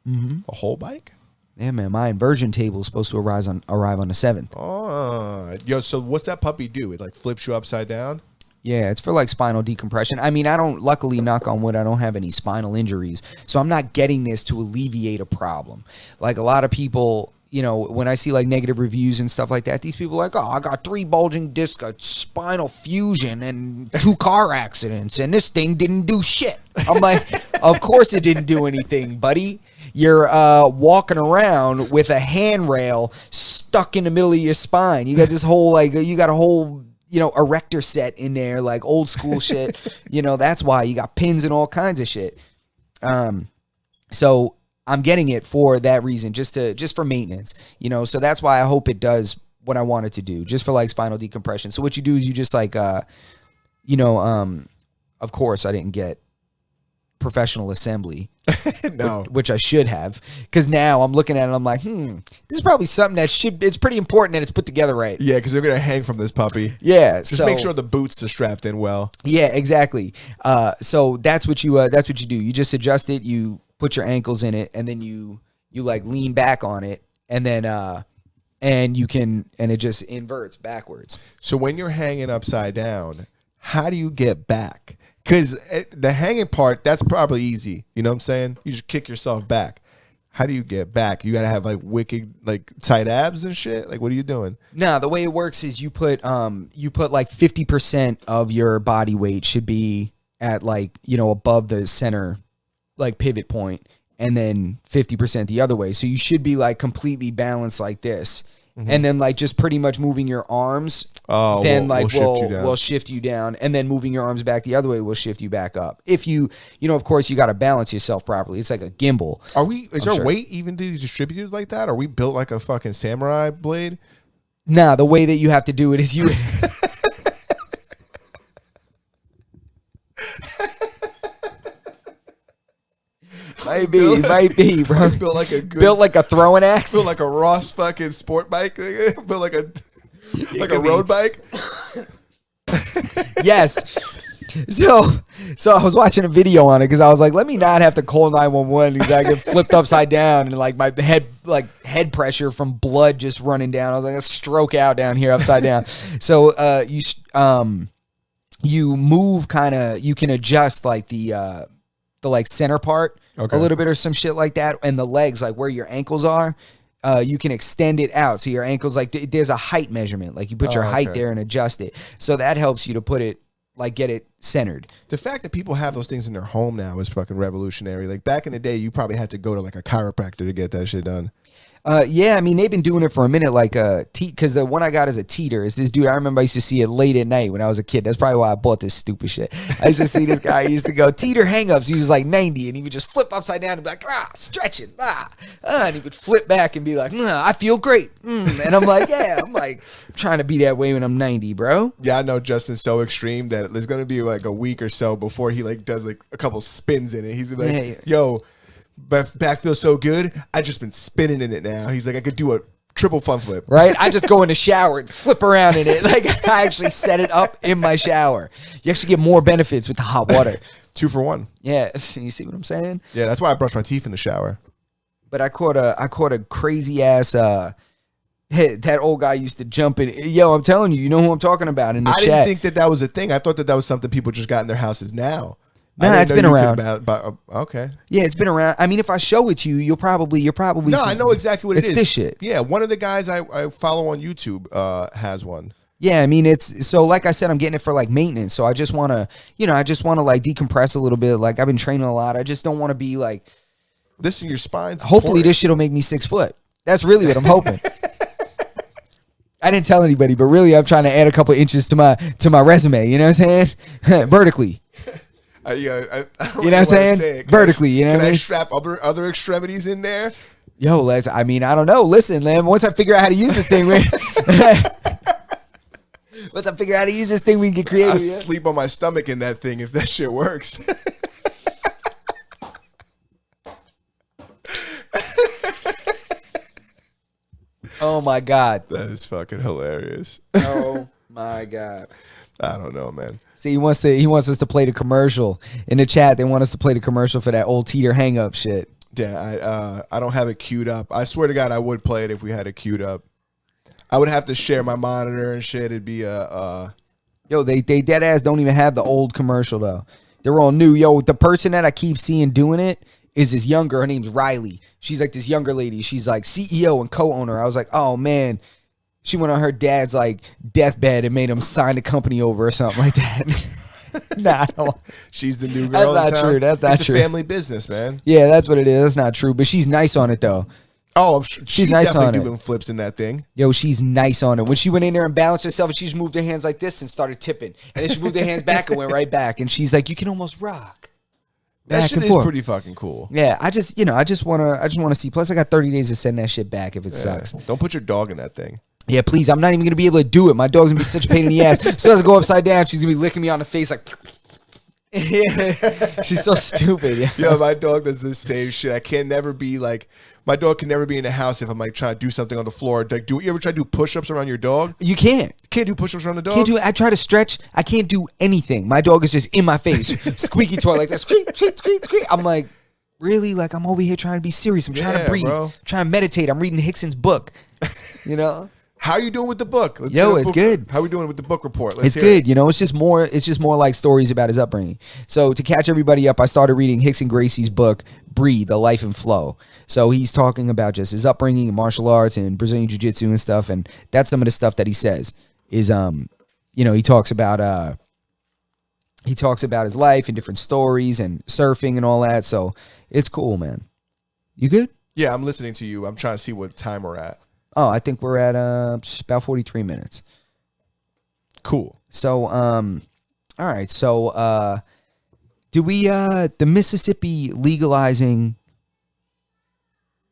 a whole bike? Yeah, man. My inversion table is supposed to arrive on the 7th. Oh, so what's that puppy do? It like flips you upside down? Yeah, it's for like spinal decompression. I mean, luckily, knock on wood, I don't have any spinal injuries. So I'm not getting this to alleviate a problem. Like a lot of people, when I see like negative reviews and stuff like that, these people are like, I got 3 bulging discs, a spinal fusion, and 2 car accidents, and this thing didn't do shit. I'm like, of course it didn't do anything, buddy. you're walking around with a handrail stuck in the middle of your spine. You got this whole you got a whole erector set in there, like old school shit. That's why you got pins and all kinds of shit. So I'm getting it for that reason, just for maintenance. So that's why I hope it does what I want it to do, just for like spinal decompression. So what you do is you just of course I didn't get professional assembly. No. Which I should have, because now I'm looking at it and I'm like, this is probably something that it's pretty important that it's put together right. Yeah, because they're going to hang from this puppy. Yeah. Just make sure the boots are strapped in well. Yeah, exactly. So that's what you do. You just adjust it, you put your ankles in it, and then you like lean back on it, and then and it just inverts backwards. So when you're hanging upside down, how do you get back? Because the hanging part, that's probably easy. You know what I'm saying? You just kick yourself back. How do you get back? You got to have like wicked, like tight abs and shit? Like, what are you doing? No, the way it works is you put like 50% of your body weight should be at like, above the center, like pivot point, and then 50% the other way. So you should be like completely balanced like this. Mm-hmm. And then like just pretty much moving your arms, then will shift you down, and then moving your arms back the other way will shift you back up. If you of course you got to balance yourself properly. It's like a gimbal. Is our weight evenly distributed like that? Are we built like a fucking samurai blade? Nah, the way that you have to do it is you. Might be, bro. Built like a throwing axe. Built like a Ross fucking sport bike. Built like a road bike. Yes. So I was watching a video on it because I was like, let me not have to call 911 because I get flipped upside down and like my head pressure from blood just running down. I was like, I stroke out down here upside down. So you move you can adjust like the like center part a little bit or some shit like that, and the legs, like where your ankles are, you can extend it out. So your ankles, like there's a height measurement, like you put your height there and adjust it. So that helps you to put it, like get it centered. The fact that people have those things in their home now is fucking revolutionary. Like back in the day, you probably had to go to like a chiropractor to get that shit done. Yeah, I mean, they've been doing it for a minute, like because the one I got is a teeter. It's this dude, I remember I used to see it late at night when I was a kid. That's probably why I bought this stupid shit. I used to see this guy, he used to go teeter hang-ups. He was like 90, and he would just flip upside down and be like, stretch it, and he would flip back and be like, I feel great. And I'm like, I'm trying to be that way when I'm 90, bro. Yeah, I know Justin's so extreme that there's going to be like a week or so before he like does like a couple spins in it. He's like, yo, back feels so good. I just been spinning in it now. He's like, I could do a triple front flip. Right? I just go in the shower and flip around in it. Like I actually set it up in my shower. You actually get more benefits with the hot water. 2 for 1. Yeah. You see what I'm saying? Yeah, that's why I brush my teeth in the shower. But I caught a crazy ass that old guy used to jump in. Yo, I'm telling you, you know who I'm talking about in the chat. I didn't think that was a thing. I thought that was something people just got in their houses now. Nah, it's been around. Okay. Yeah, it's been around. I mean, if I show it to you, you're probably. No, I know exactly what it is. It's this shit. Yeah, one of the guys I follow on YouTube has one. Yeah, I mean, it's so like I said, I'm getting it for like maintenance. So I just want to, like decompress a little bit. Like I've been training a lot. I just don't want to be like. This in your spine. Hopefully, this shit'll make me 6 foot. That's really what I'm hoping. I didn't tell anybody, but really, I'm trying to add a couple inches to my resume. You know what I'm saying? Vertically. You know what I'm saying? Vertically, you know what I mean? Can I strap other extremities in there? Yo, I don't know. Listen, Lim, once I figure out how to use this thing, we can get creative. I'll sleep on my stomach in that thing if that shit works. Oh, my God. That is fucking hilarious. Oh, my God. I don't know, man. See, he wants us to play the commercial in the chat. They want us to play the commercial for that old teeter hang up shit. Yeah, I don't have it queued up. I swear to God, I would play it if we had it queued up. I would have to share my monitor and shit. It'd be Yo, they dead ass don't even have the old commercial though. They're all new. Yo, the person that I keep seeing doing it is this younger. Her name's Riley. She's like this younger lady. She's like CEO and co-owner. I was like, oh man. She went on her dad's like deathbed and made him sign the company over or something like that. Nah, I don't. She's the new girl. That's not true. That's not true. It's a family business, man. Yeah, that's what it is. That's not true. But she's nice on it, though. Oh, I'm sure. She's nice definitely on doing flips in that thing. Yo, she's nice on it. When she went in there and balanced herself, and she just moved her hands like this and started tipping. And then she moved her hands back and went right back. And she's like, you can almost rock. That shit is pretty fucking cool. Yeah, I just want to see. Plus, I got 30 days to send that shit back if it sucks. Don't put your dog in that thing. Yeah, please. I'm not even going to be able to do it. My dog's going to be such a pain in the ass. So as I go upside down, she's going to be licking me on the face like... Yeah. She's so stupid. Yeah. Yo, my dog does the same shit. I can never be like... My dog can never be in the house if I'm like trying to do something on the floor. Like, you ever try to do push-ups around your dog? You can't. You can't do push-ups around the dog? Can't do it. I try to stretch. I can't do anything. My dog is just in my face. Squeaky toy like that. Squeak, squeak, squeak, squeak. I'm like, really? Like, I'm over here trying to be serious. I'm trying to breathe. Bro. Trying to meditate. I'm reading Hickson's book. You know? How you doing with the book? It's good. How we doing with the book report? It's good. You know, it's just more like stories about his upbringing. So to catch everybody up, I started reading Hickson Gracie's book, Breathe, A Life and Flow. So he's talking about just his upbringing in martial arts and Brazilian Jiu-Jitsu and stuff. And that's some of the stuff that he says is, he talks about his life and different stories and surfing and all that. So it's cool, man. You good? Yeah, I'm listening to you. I'm trying to see what time we're at. Oh, I think we're at about 43 minutes. Cool. So, all right. So, do we, the Mississippi legalizing,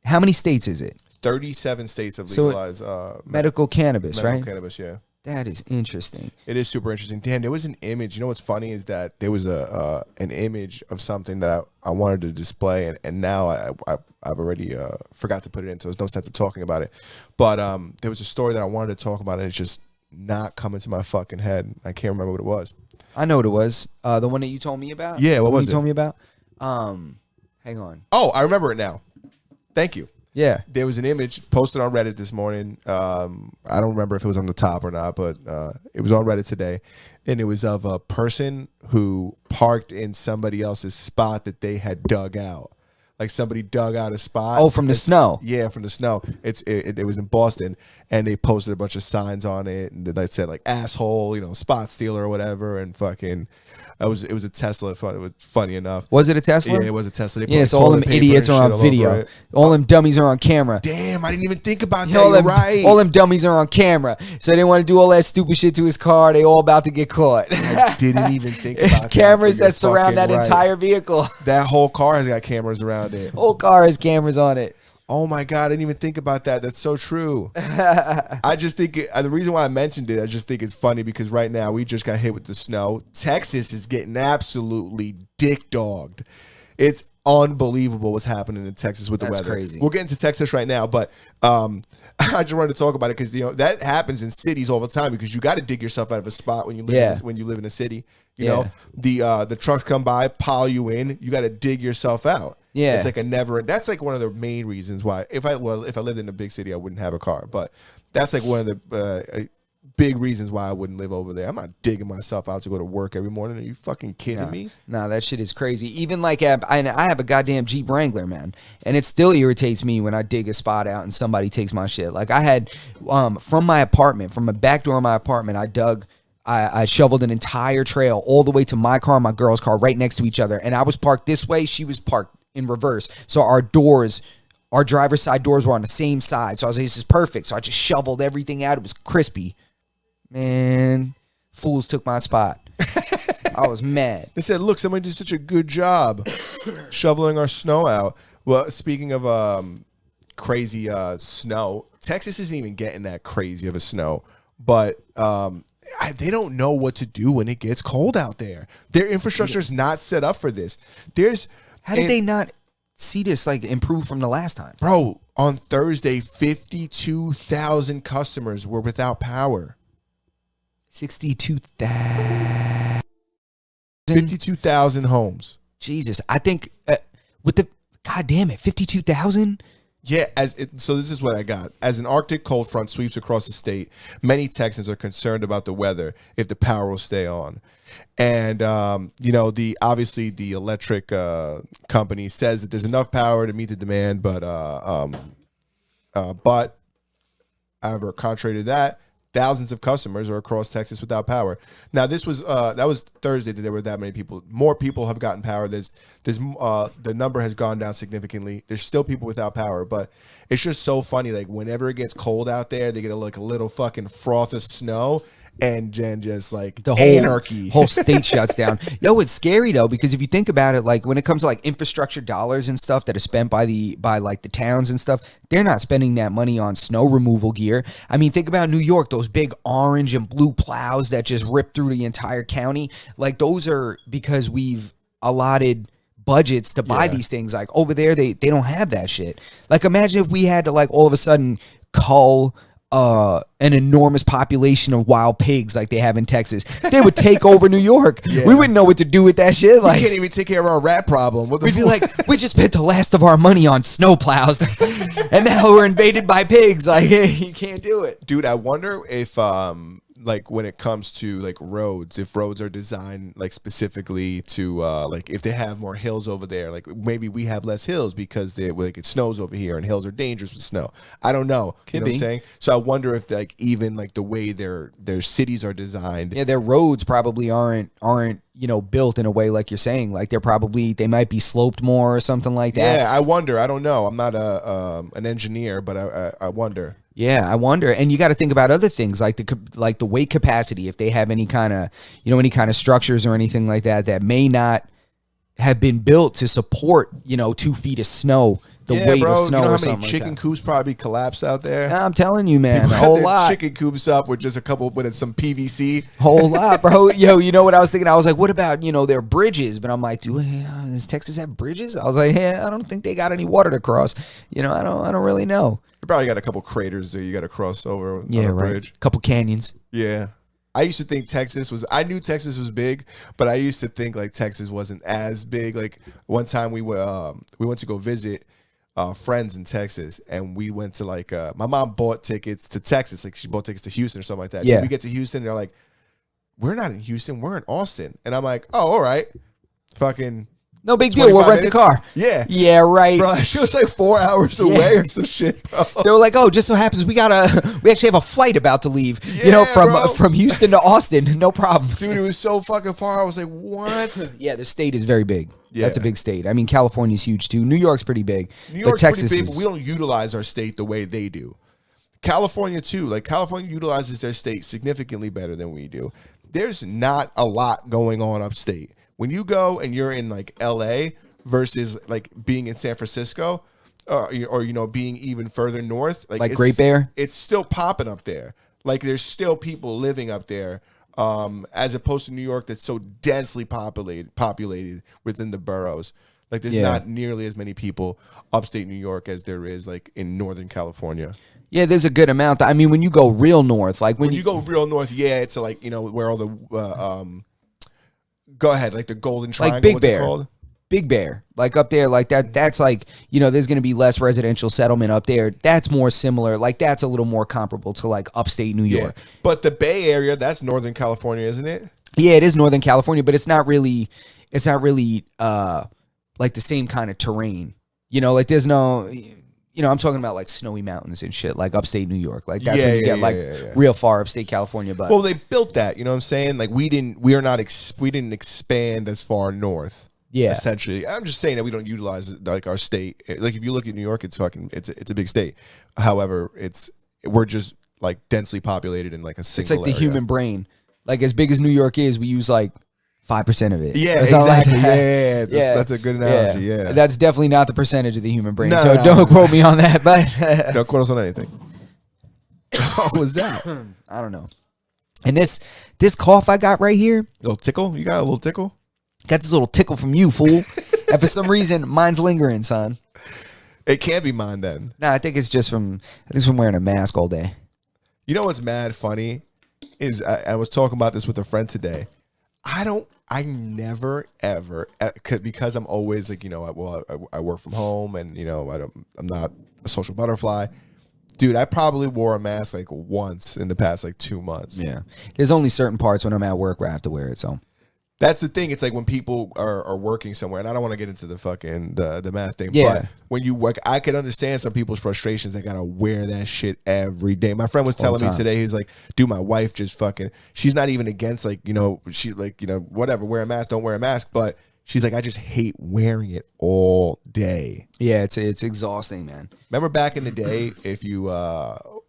how many states is it? 37 states have legalized medical cannabis, right? Medical cannabis, yeah. That is interesting. It is super interesting. Dan, there was an image. You know what's funny is that there was an image of something that I wanted to display, and now I've already forgot to put it in, so there's no sense of talking about it. But there was a story that I wanted to talk about, and it's just not coming to my fucking head. I can't remember what it was. I know what it was. The one that you told me about? Yeah, what was it? You told me about? Hang on. Oh, I remember it now. Thank you. Yeah. There was an image posted on Reddit this morning. I don't remember if it was on the top or not, but it was on Reddit today. And it was of a person who parked in somebody else's spot that they had dug out. Like somebody dug out a spot. Oh, from the snow. Yeah, from the snow. It was in Boston, and they posted a bunch of signs on it, and they said like asshole, spot stealer or whatever, and fucking. It was a Tesla. It was funny enough. Was it a Tesla? Yeah, it was a Tesla. Yeah, so all them idiots are on video. All them dummies are on camera. Damn, I didn't even think about that. You're right. All them dummies are on camera. So they want to do all that stupid shit to his car. They all about to get caught. I didn't even think about that. Cameras that surround that entire vehicle. That whole car has got cameras around it. Whole car has cameras on it. Oh my God, I didn't even think about that. That's so true. I just think the reason why I mentioned it, I just think it's funny because right now we just got hit with the snow. Texas is getting absolutely dick dogged. It's unbelievable what's happening in Texas with the weather. That's crazy. We'll get into Texas right now, but I just wanted to talk about it because that happens in cities all the time because you got to dig yourself out of a spot when you live in a city. You know, the trucks come by, pile you in. You got to dig yourself out. Yeah, it's like that's like one of the main reasons why if I lived in a big city, I wouldn't have a car. But that's like one of the big reasons why I wouldn't live over there. I'm not digging myself out to go to work every morning. Are you fucking kidding me? Nah, that shit is crazy. Even like I have a goddamn Jeep Wrangler, man, and it still irritates me when I dig a spot out and somebody takes my shit. Like I had from my apartment, from the back door of my apartment, I shoveled an entire trail all the way to my car and my girl's car right next to each other. And I was parked this way. She was parked in reverse. So our driver's side doors were on the same side. So I was like, this is perfect. So I just shoveled everything out. It was crispy. Man, fools took my spot. I was mad. They said, look, somebody did such a good job shoveling our snow out. Well, speaking of crazy snow, Texas isn't even getting that crazy of a snow. But they don't know what to do when it gets cold out there. Their infrastructure is not set up for this. How did they not see this like improve from the last time? Bro, on Thursday, 52,000 customers were without power. 62,000. 52,000 homes. Jesus, I think God damn it, 52,000. Yeah, so this is what I got. As an Arctic cold front sweeps across the state, many Texans are concerned about the weather if the power will stay on. And obviously the electric company says that there's enough power to meet the demand, but however, contrary to that, thousands of customers are across Texas without power. Now this was that was Thursday that there were that many people. More people have gotten power. There's the number has gone down significantly. There's still people without power, but it's just so funny. Like whenever it gets cold out there, they get a little fucking froth of snow. And then just like the anarchy. whole state shuts down. Yo, it's scary though, because if you think about it, like when it comes to like infrastructure dollars and stuff that are spent by like the towns and stuff, they're not spending that money on snow removal gear. I mean, think about New York, those big orange and blue plows that just rip through the entire county. Like those are because we've allotted budgets to buy these things. Like over there, they don't have that shit. Like imagine if we had to like all of a sudden cull an enormous population of wild pigs like they have in Texas. They would take over New York. We wouldn't know what to do with that shit. Like, we can't even take care of our rat problem. We'd be like, we just spent the last of our money on snowplows, and now we're invaded by pigs. Like, you can't do it, dude. I wonder if like when it comes to like roads, if roads are designed like specifically to like if they have more hills over there, like maybe we have less hills because like it snows over here and hills are dangerous with snow. I don't know. You know what I'm saying? So I wonder if like even like the way their cities are designed, their roads probably aren't built in a way like you're saying. Like they might be sloped more or something like that. Yeah, I wonder. I don't know. I'm not an engineer, but I wonder. Yeah, I wonder. And you got to think about other things like the weight capacity. If they have any kind of structures or anything like that may not have been built to support 2 feet of snow. Weight of snow. You know or how many chicken coops probably collapsed out there? I'm telling you, man, a whole lot. Chicken coops up with just a couple with some PVC. Whole lot, bro. Yo, you know what I was thinking? I was like, what about their bridges? But I'm like, does Texas have bridges? I was like, I don't think they got any water to cross. I don't really know. You probably got a couple craters that you got to cross over on a bridge. A couple canyons. Yeah. I used to think I knew Texas was big, but I used to think like Texas wasn't as big. Like one time we went to go visit friends in Texas, and we went to like my mom bought tickets to Texas. Like she bought tickets to Houston or something like that. Yeah. And we get to Houston, they're like, we're not in Houston, we're in Austin. And I'm like, oh, all right. Fucking no big deal. We'll rent a car. Yeah. Yeah, right. Bro, she was like 4 hours away or some shit, bro. They were like, oh, just so happens we actually have a flight about to leave, from Houston to Austin. No problem. Dude, it was so fucking far. I was like, what? Yeah, the state is very big. Yeah. That's a big state. I mean, California's huge too. New York's pretty big. New York's Texas pretty big, but we don't utilize our state the way they do. California too. Like California utilizes their state significantly better than we do. There's not a lot going on upstate. When you go and you're in like LA versus like being in San Francisco or being even further north, like Great Bear, it's still popping up there. Like there's still people living up there, as opposed to New York that's so densely populated within the boroughs. Like there's not nearly as many people upstate New York as there is like in Northern California. Yeah, there's a good amount. I mean, when you go real north, like when you go real north, it's like where all the go ahead, like the Golden Triangle, like Big what's Bear. It called? Big Bear, like up there, like that. That's like there's going to be less residential settlement up there. That's more similar. Like that's a little more comparable to like upstate New York. Yeah. But the Bay Area, that's Northern California, isn't it? Yeah, it is Northern California, but it's not really like the same kind of terrain. Like there's no. I'm talking about like snowy mountains and shit, like upstate New York. Like that's when you get real far upstate California. But well, they built that. You know what I'm saying? Like we didn't expand as far north. Yeah, essentially. I'm just saying that we don't utilize like our state. Like if you look at New York, it's a big state. However, we're just like densely populated in like a single. It's like the area. human brain. Like as big as New York is, we use like 5% of it. Yeah, exactly. Like that's a good analogy. Yeah, that's definitely not the percentage of the human brain. So don't quote me on that. But don't quote us on anything. What was that? I don't know. And this cough I got right here. Little tickle? You got a little tickle? Got this little tickle from you, fool. And for some reason, mine's lingering, son. It can't be mine then. No, I think it's just from wearing a mask all day. You know what's mad funny is I was talking about this with a friend today. I never ever, because I'm always like, I work from home and I'm not a social butterfly. Dude, I probably wore a mask like once in the past like 2 months. Yeah. There's only certain parts when I'm at work where I have to wear it. So That's the thing. It's like when people are working somewhere, and I don't want to get into the fucking the mask thing, Yeah. but when you work, I can understand some people's frustrations. They gotta wear that shit every day. My friend was telling me today, he's like, dude, my wife just fucking, she's not even against like, she like, whatever, wear a mask, don't wear a mask, but she's like, I just hate wearing it all day. Yeah, it's exhausting, man. Remember back in the day, if you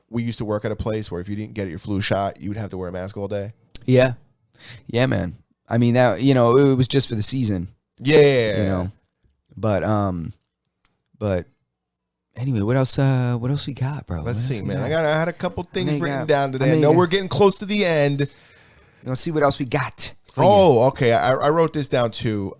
we used to work at a place where if you didn't get your flu shot, you would have to wear a mask all day. Yeah, man. I mean, that, it was just for the season. Yeah. But anyway, what else we got, bro? Let's see, man. I had a couple things written down today. I know we're getting close to the end. Let's see what else we got. Okay. I wrote this down too.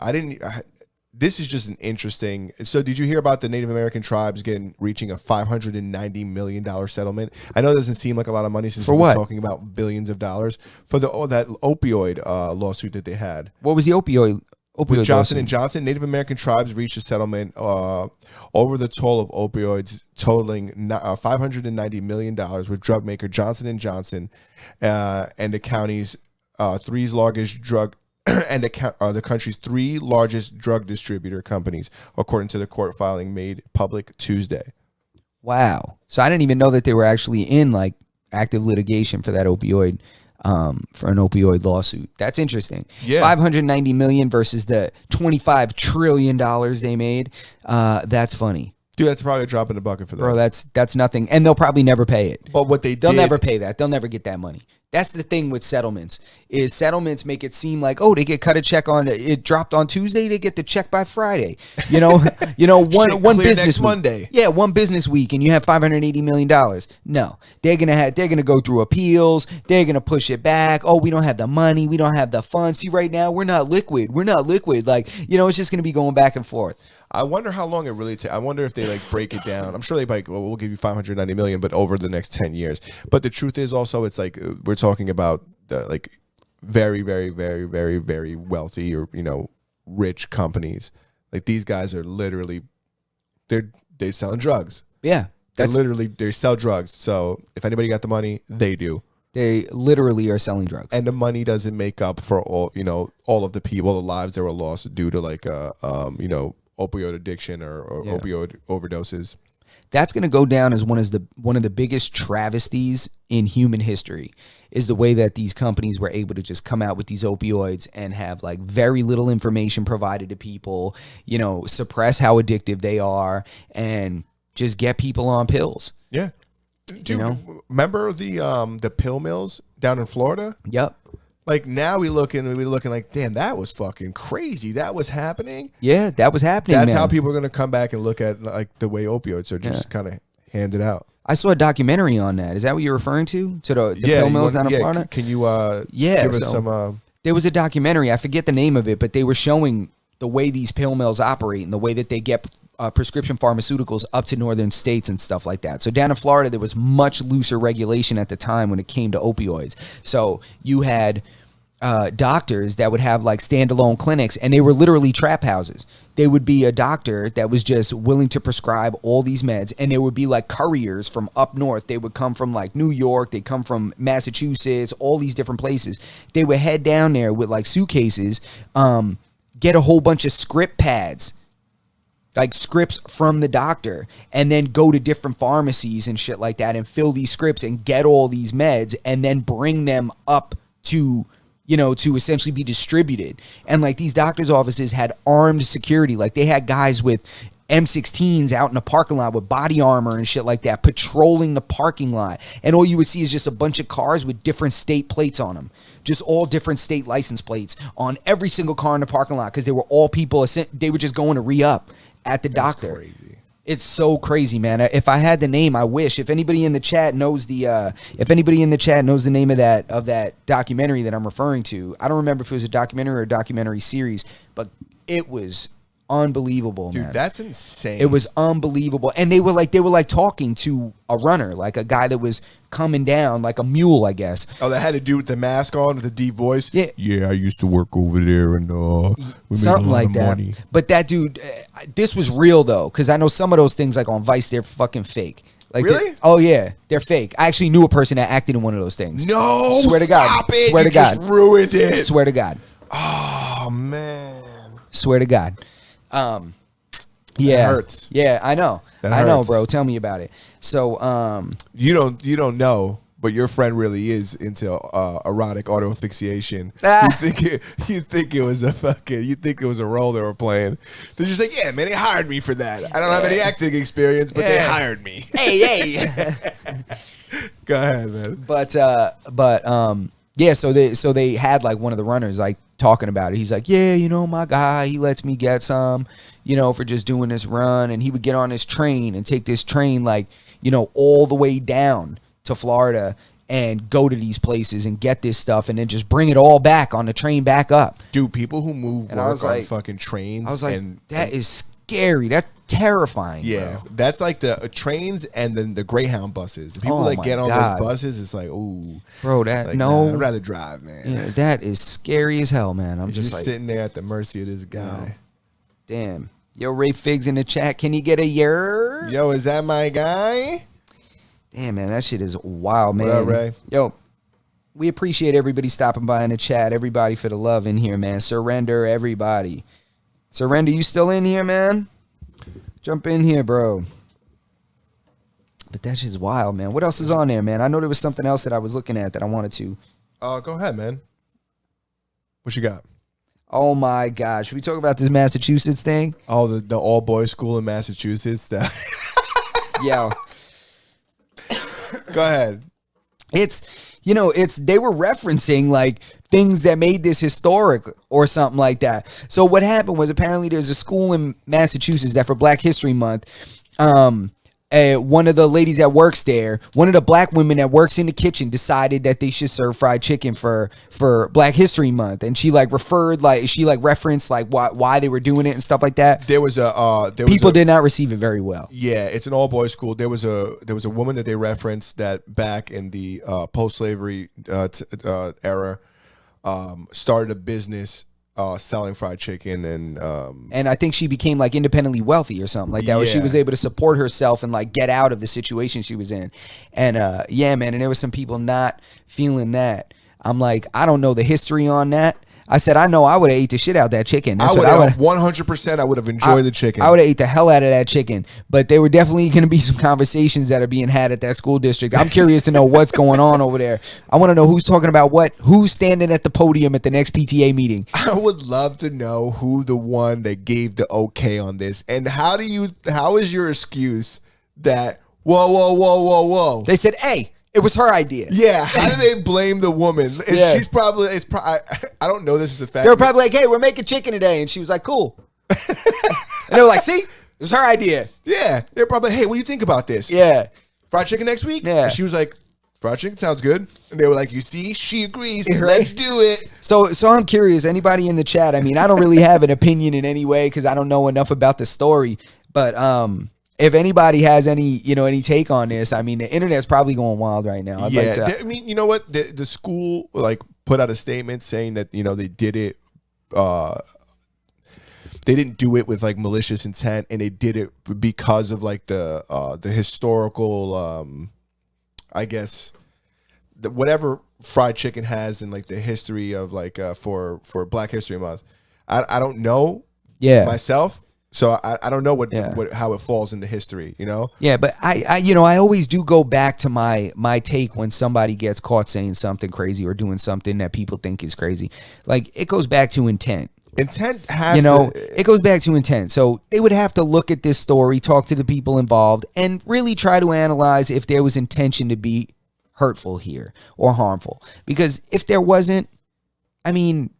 This is just an interesting. So, did you hear about the Native American tribes reaching a $590 million settlement? I know it doesn't seem like a lot of money since we're talking about billions of dollars for that opioid lawsuit that they had. What was the opioid? With Johnson & Johnson, Native American tribes reached a settlement over the toll of opioids totaling $590 million with drug maker Johnson & Johnson and the county's three largest drug and the country's three largest drug distributor companies, according to the court filing made public Tuesday. Wow. So I didn't even know that they were actually in like active litigation for that opioid, for an opioid lawsuit. That's interesting. Yeah. $590 million versus the $25 trillion they made. That's funny. Dude, that's probably a drop in the bucket for them. Bro, that's nothing. And they'll probably never pay it. But they'll never pay that. They'll never get that money. That's the thing with settlements, is settlements make it seem like, they get cut a check on, it dropped on Tuesday, they get the check by Friday. One business next week. Monday. Yeah, one business week and you have $580 million. No, they're gonna go through appeals. They're gonna push it back. Oh, we don't have the money. We don't have the funds. See, right now we're not liquid. Like, it's just gonna be going back and forth. I wonder how long it really takes. I wonder if they like break it down. I'm sure they like, we'll give you $590 million, but over the next 10 years. But the truth is also, it's like we're talking about like very, very, very, very, very wealthy or rich companies. Like these guys are literally they're selling drugs. Yeah, they sell drugs. So if anybody got the money, they do. They literally are selling drugs, and the money doesn't make up for all of the people, the lives that were lost due to like opioid addiction or opioid overdoses. That's going to go down as one of the biggest travesties in human history, is the way that these companies were able to just come out with these opioids and have like very little information provided to people, suppress how addictive they are and just get people on pills. Yeah. Remember the pill mills down in Florida? Yep. Like now we looking like, damn, that was fucking crazy. That was happening. Yeah, that was happening. That's how people are gonna come back and look at like the way opioids are just kind of handed out. I saw a documentary on that. Is that what you're referring to? To the pill mills down in Florida? Can you give us some? There was a documentary. I forget the name of it, but they were showing the way these pill mills operate and the way that they get prescription pharmaceuticals up to northern states and stuff like that. So down in Florida, there was much looser regulation at the time when it came to opioids. So you had doctors that would have like standalone clinics, and they were literally trap houses. They would be a doctor that was just willing to prescribe all these meds, and there would be like couriers from up north. They would come from like New York, they come from Massachusetts, all these different places. They would head down there with like suitcases, get a whole bunch of script pads, like scripts from the doctor, and then go to different pharmacies and shit like that and fill these scripts and get all these meds and then bring them up to essentially be distributed. And like these doctors' offices had armed security. Like they had guys with M16s out in the parking lot with body armor and shit like that, patrolling the parking lot. And all you would see is just a bunch of cars with different state plates on them. Just all different state license plates on every single car in the parking lot, because they were all people, they were just going to re-up at the doctor. Crazy. It's so crazy, man. If I had the name, I wish. If anybody in the chat knows the name of that documentary that I'm referring to, I don't remember if it was a documentary or a documentary series, but it was unbelievable, dude, man. That's insane. It was unbelievable. And they were like talking to a runner, like a guy that was coming down, like a mule, I guess. Oh, that had to do with the mask on, with the deep voice? Yeah, I used to work over there, and we made a lot of money. But that dude, this was real though, because I know some of those things like on Vice, they're fucking fake. Like, really? Oh yeah, they're fake. I actually knew a person that acted in one of those things. No, swear to God. Stop it. Swear to God. Just ruined it. Swear to God. Oh man. Swear to God. Yeah. That hurts. Yeah, I know. I know, bro. Tell me about it. So, you don't know, but your friend really is into erotic auto asphyxiation. You think it was a role they were playing. They're just like, yeah, man, they hired me for that. I don't have any acting experience, but they hired me. Hey. Go ahead, man. But yeah, so they had like one of the runners like talking about it. He's like, yeah, my guy, he lets me get some, for just doing this run, and he would get on his train and take this train like, all the way down to Florida and go to these places and get this stuff and then just bring it all back on the train back up. Dude, people who move work on fucking trains. I was like, that is scary. That's terrifying. Yeah, bro. that's like the trains and then the Greyhound buses. The people that get on those buses, it's like, ooh, bro, I'd rather drive, man. Yeah, that is scary as hell, man. I'm just like sitting there at the mercy of this guy. Damn. Yo, Ray Figs in the chat. Can you get a yer? Yo, is that my guy? Damn, man, that shit is wild, man. What up, Ray? Yo, we appreciate everybody stopping by in the chat. Everybody for the love in here, man. Surrender, everybody. Surrender, you still in here, man? Jump in here, bro. But that shit's wild, man. What else is on there, man? I know there was something else that I was looking at that I wanted to. Go ahead, man. What you got? Oh, my gosh. Should we talk about this Massachusetts thing? Oh, the all-boys school in Massachusetts. Yo. Go ahead. They were referencing like things that made this historic or something like that. So what happened was apparently there's a school in Massachusetts that for Black History Month, one of the ladies that works there, one of the black women that works in the kitchen decided that they should serve fried chicken for Black History Month, and she referenced why they were doing it and stuff like that. People did not receive it very well. Yeah, it's an all boys school. There was a woman that they referenced that back in the post slavery era started a business selling fried chicken, and I think she became like independently wealthy or something like that, where she was able to support herself and like get out of the situation she was in. And yeah, man, and there was some people not feeling that. I'm like, I don't know the history on that. I said, I know I would have ate the shit out that chicken. I would have 100%. I would have enjoyed the chicken. I would have ate the hell out of that chicken. But there were definitely going to be some conversations that are being had at that school district. I'm curious to know what's going on over there. I want to know who's talking about what, who's standing at the podium at the next PTA meeting. I would love to know who the one that gave the okay on this, and how is your excuse that whoa? They said, hey. It was her idea. Yeah. How do they blame the woman? She's probably, I don't know this is a fact. They were probably like, hey, we're making chicken today. And she was like, cool. And they were like, see? It was her idea. Yeah. They're probably, hey, what do you think about this? Yeah. Fried chicken next week? Yeah. And she was like, fried chicken sounds good. And they were like, you see, she agrees. Right? Let's do it. So I'm curious, anybody in the chat, I mean, I don't really have an opinion in any way because I don't know enough about the story. But if anybody has any take on this, I mean, the internet's probably going wild right now. I mean, you know what? The school like put out a statement saying that they did it. They didn't do it with like malicious intent, and they did it because of like the historical, I guess, whatever fried chicken has in like the history of like for Black History Month. I don't know. Myself. So I don't know how it falls into history, Yeah, but I always do go back to my take when somebody gets caught saying something crazy or doing something that people think is crazy. Like, it goes back to intent. Intent has it goes back to intent. So they would have to look at this story, talk to the people involved, and really try to analyze if there was intention to be hurtful here or harmful. Because if there wasn't, I mean,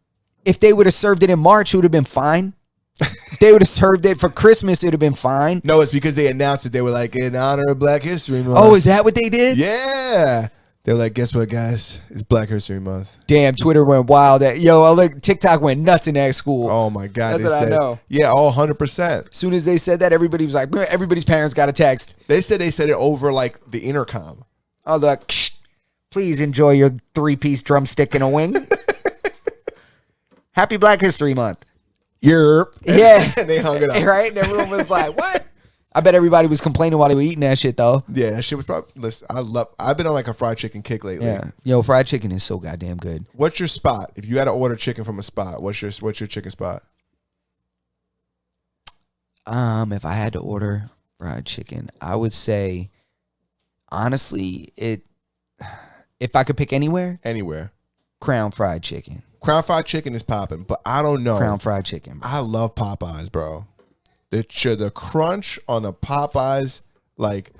if they would have served it in March, it would have been fine. If they would have served it for Christmas, it would have been fine. No, it's because they announced it. They were like, in honor of Black History Month. Oh, is that what they did? Yeah. They're like, guess what, guys? It's Black History Month. Damn, Twitter went wild. TikTok went nuts in that school. Oh, my God. That's what I know. Yeah, 100%. As soon as they said that, everybody was like, everybody's parents got a text. They said it over, like, the intercom. Oh, they're like, please enjoy your 3-piece drumstick and a wing. Happy Black History Month. Yeah. And they hung it up. Right? And everyone was like, what? I bet everybody was complaining while they were eating that shit though. Yeah, that shit was probably. Listen, I've been on like a fried chicken kick lately. Yeah, yo, fried chicken is so goddamn good. What's your spot? If you had to order chicken from a spot, what's your chicken spot? If I had to order fried chicken, I would say, honestly, if I could pick anywhere, Crown Fried Chicken. Crown Fried Chicken is popping, but I don't know. Crown Fried Chicken. Bro. I love Popeyes, bro. The crunch on the Popeyes, like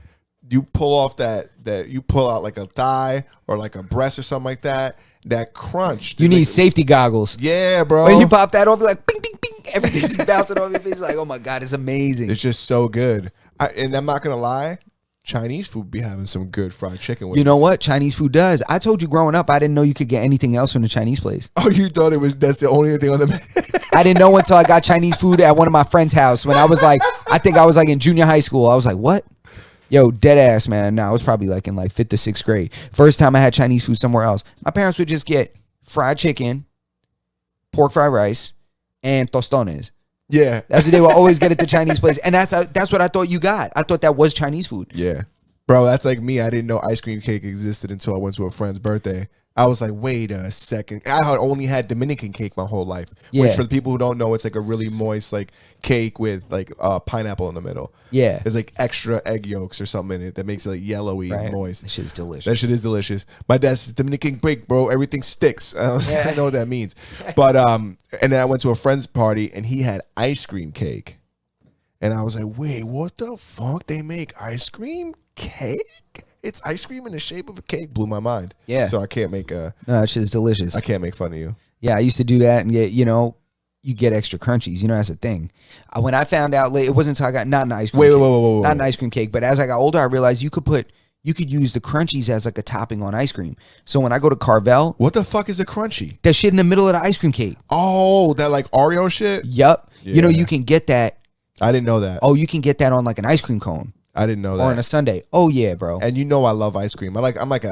you pull off that you pull out like a thigh or like a breast or something like that. That crunch. You need safety goggles. Yeah, bro. When you pop that off, you're like, bing, bing, bing. Everything's bouncing off your face. Like, oh my God, it's amazing. It's just so good. And I'm not going to lie, Chinese food be having some good fried chicken. You know what? Chinese food does. I told you growing up, I didn't know you could get anything else from the Chinese place. Oh, you thought that's the only thing on the menu? I didn't know until I got Chinese food at one of my friend's house when I was like, I think I was like in junior high school. I was like, what? Yo, dead ass, man. No, I was probably like in like 5th to 6th grade. First time I had Chinese food somewhere else. My parents would just get fried chicken, pork fried rice, and tostones. Yeah. That's what they would always get at the Chinese place. And that's what I thought you got. I thought that was Chinese food. Yeah. Bro, that's like me. I didn't know ice cream cake existed until I went to a friend's birthday. I was like, wait a second. I had only had Dominican cake my whole life. Yeah. Which for the people who don't know, it's like a really moist like cake with like pineapple in the middle. Yeah. There's like extra egg yolks or something in it that makes it like yellowy and moist. That shit is delicious. That shit is delicious. My dad's Dominican cake, bro. Everything sticks. I know what that means. But and then I went to a friend's party and he had ice cream cake. And I was like, wait, what the fuck? They make ice cream cake? It's ice cream in the shape of a cake. Blew my mind. Yeah. So I can't make no, that shit is delicious. I can't make fun of you. Yeah, I used to do that and get, you get extra crunchies. That's a thing. When I found out late, it wasn't until I got not an ice cream cake. Wait. Not an ice cream cake, but as I got older, I realized you could use the crunchies as like a topping on ice cream. So when I go to Carvel, what the fuck is a crunchy? That shit in the middle of the ice cream cake. Oh, that like Oreo shit? Yup. Yeah. You can get that. I didn't know that. Oh, you can get that on like an ice cream cone. I didn't know that. Or on a sundae. Oh yeah, bro. And I love ice cream. I'm like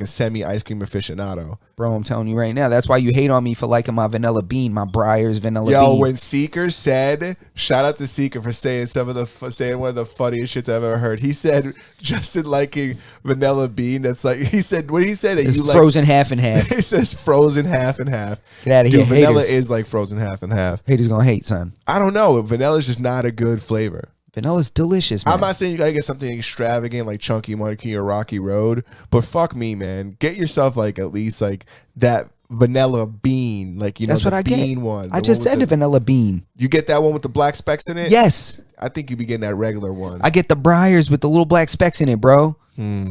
a semi ice cream aficionado. Bro, I'm telling you right now. That's why you hate on me for liking my vanilla bean, my Breyers vanilla bean. Yo, when Seeker said, shout out to Seeker for saying one of the funniest shits I've ever heard. He said Justin liking vanilla bean. That's like he said that it's you like frozen half and half. He says frozen half and half. Get out of here. Vanilla haters. is like frozen half and half. Haters gonna hate, son. I don't know. Vanilla's just not a good flavor. Vanilla's delicious, man. I'm not saying you gotta get something extravagant like Chunky Monkey or Rocky Road, but fuck me, man. Get yourself like at least like that vanilla bean, like that's what I bean get. one. I just said the vanilla bean. You get that one with the black specks in it? Yes. I think you be getting that regular one. I get the Breyers with the little black specks in it, bro.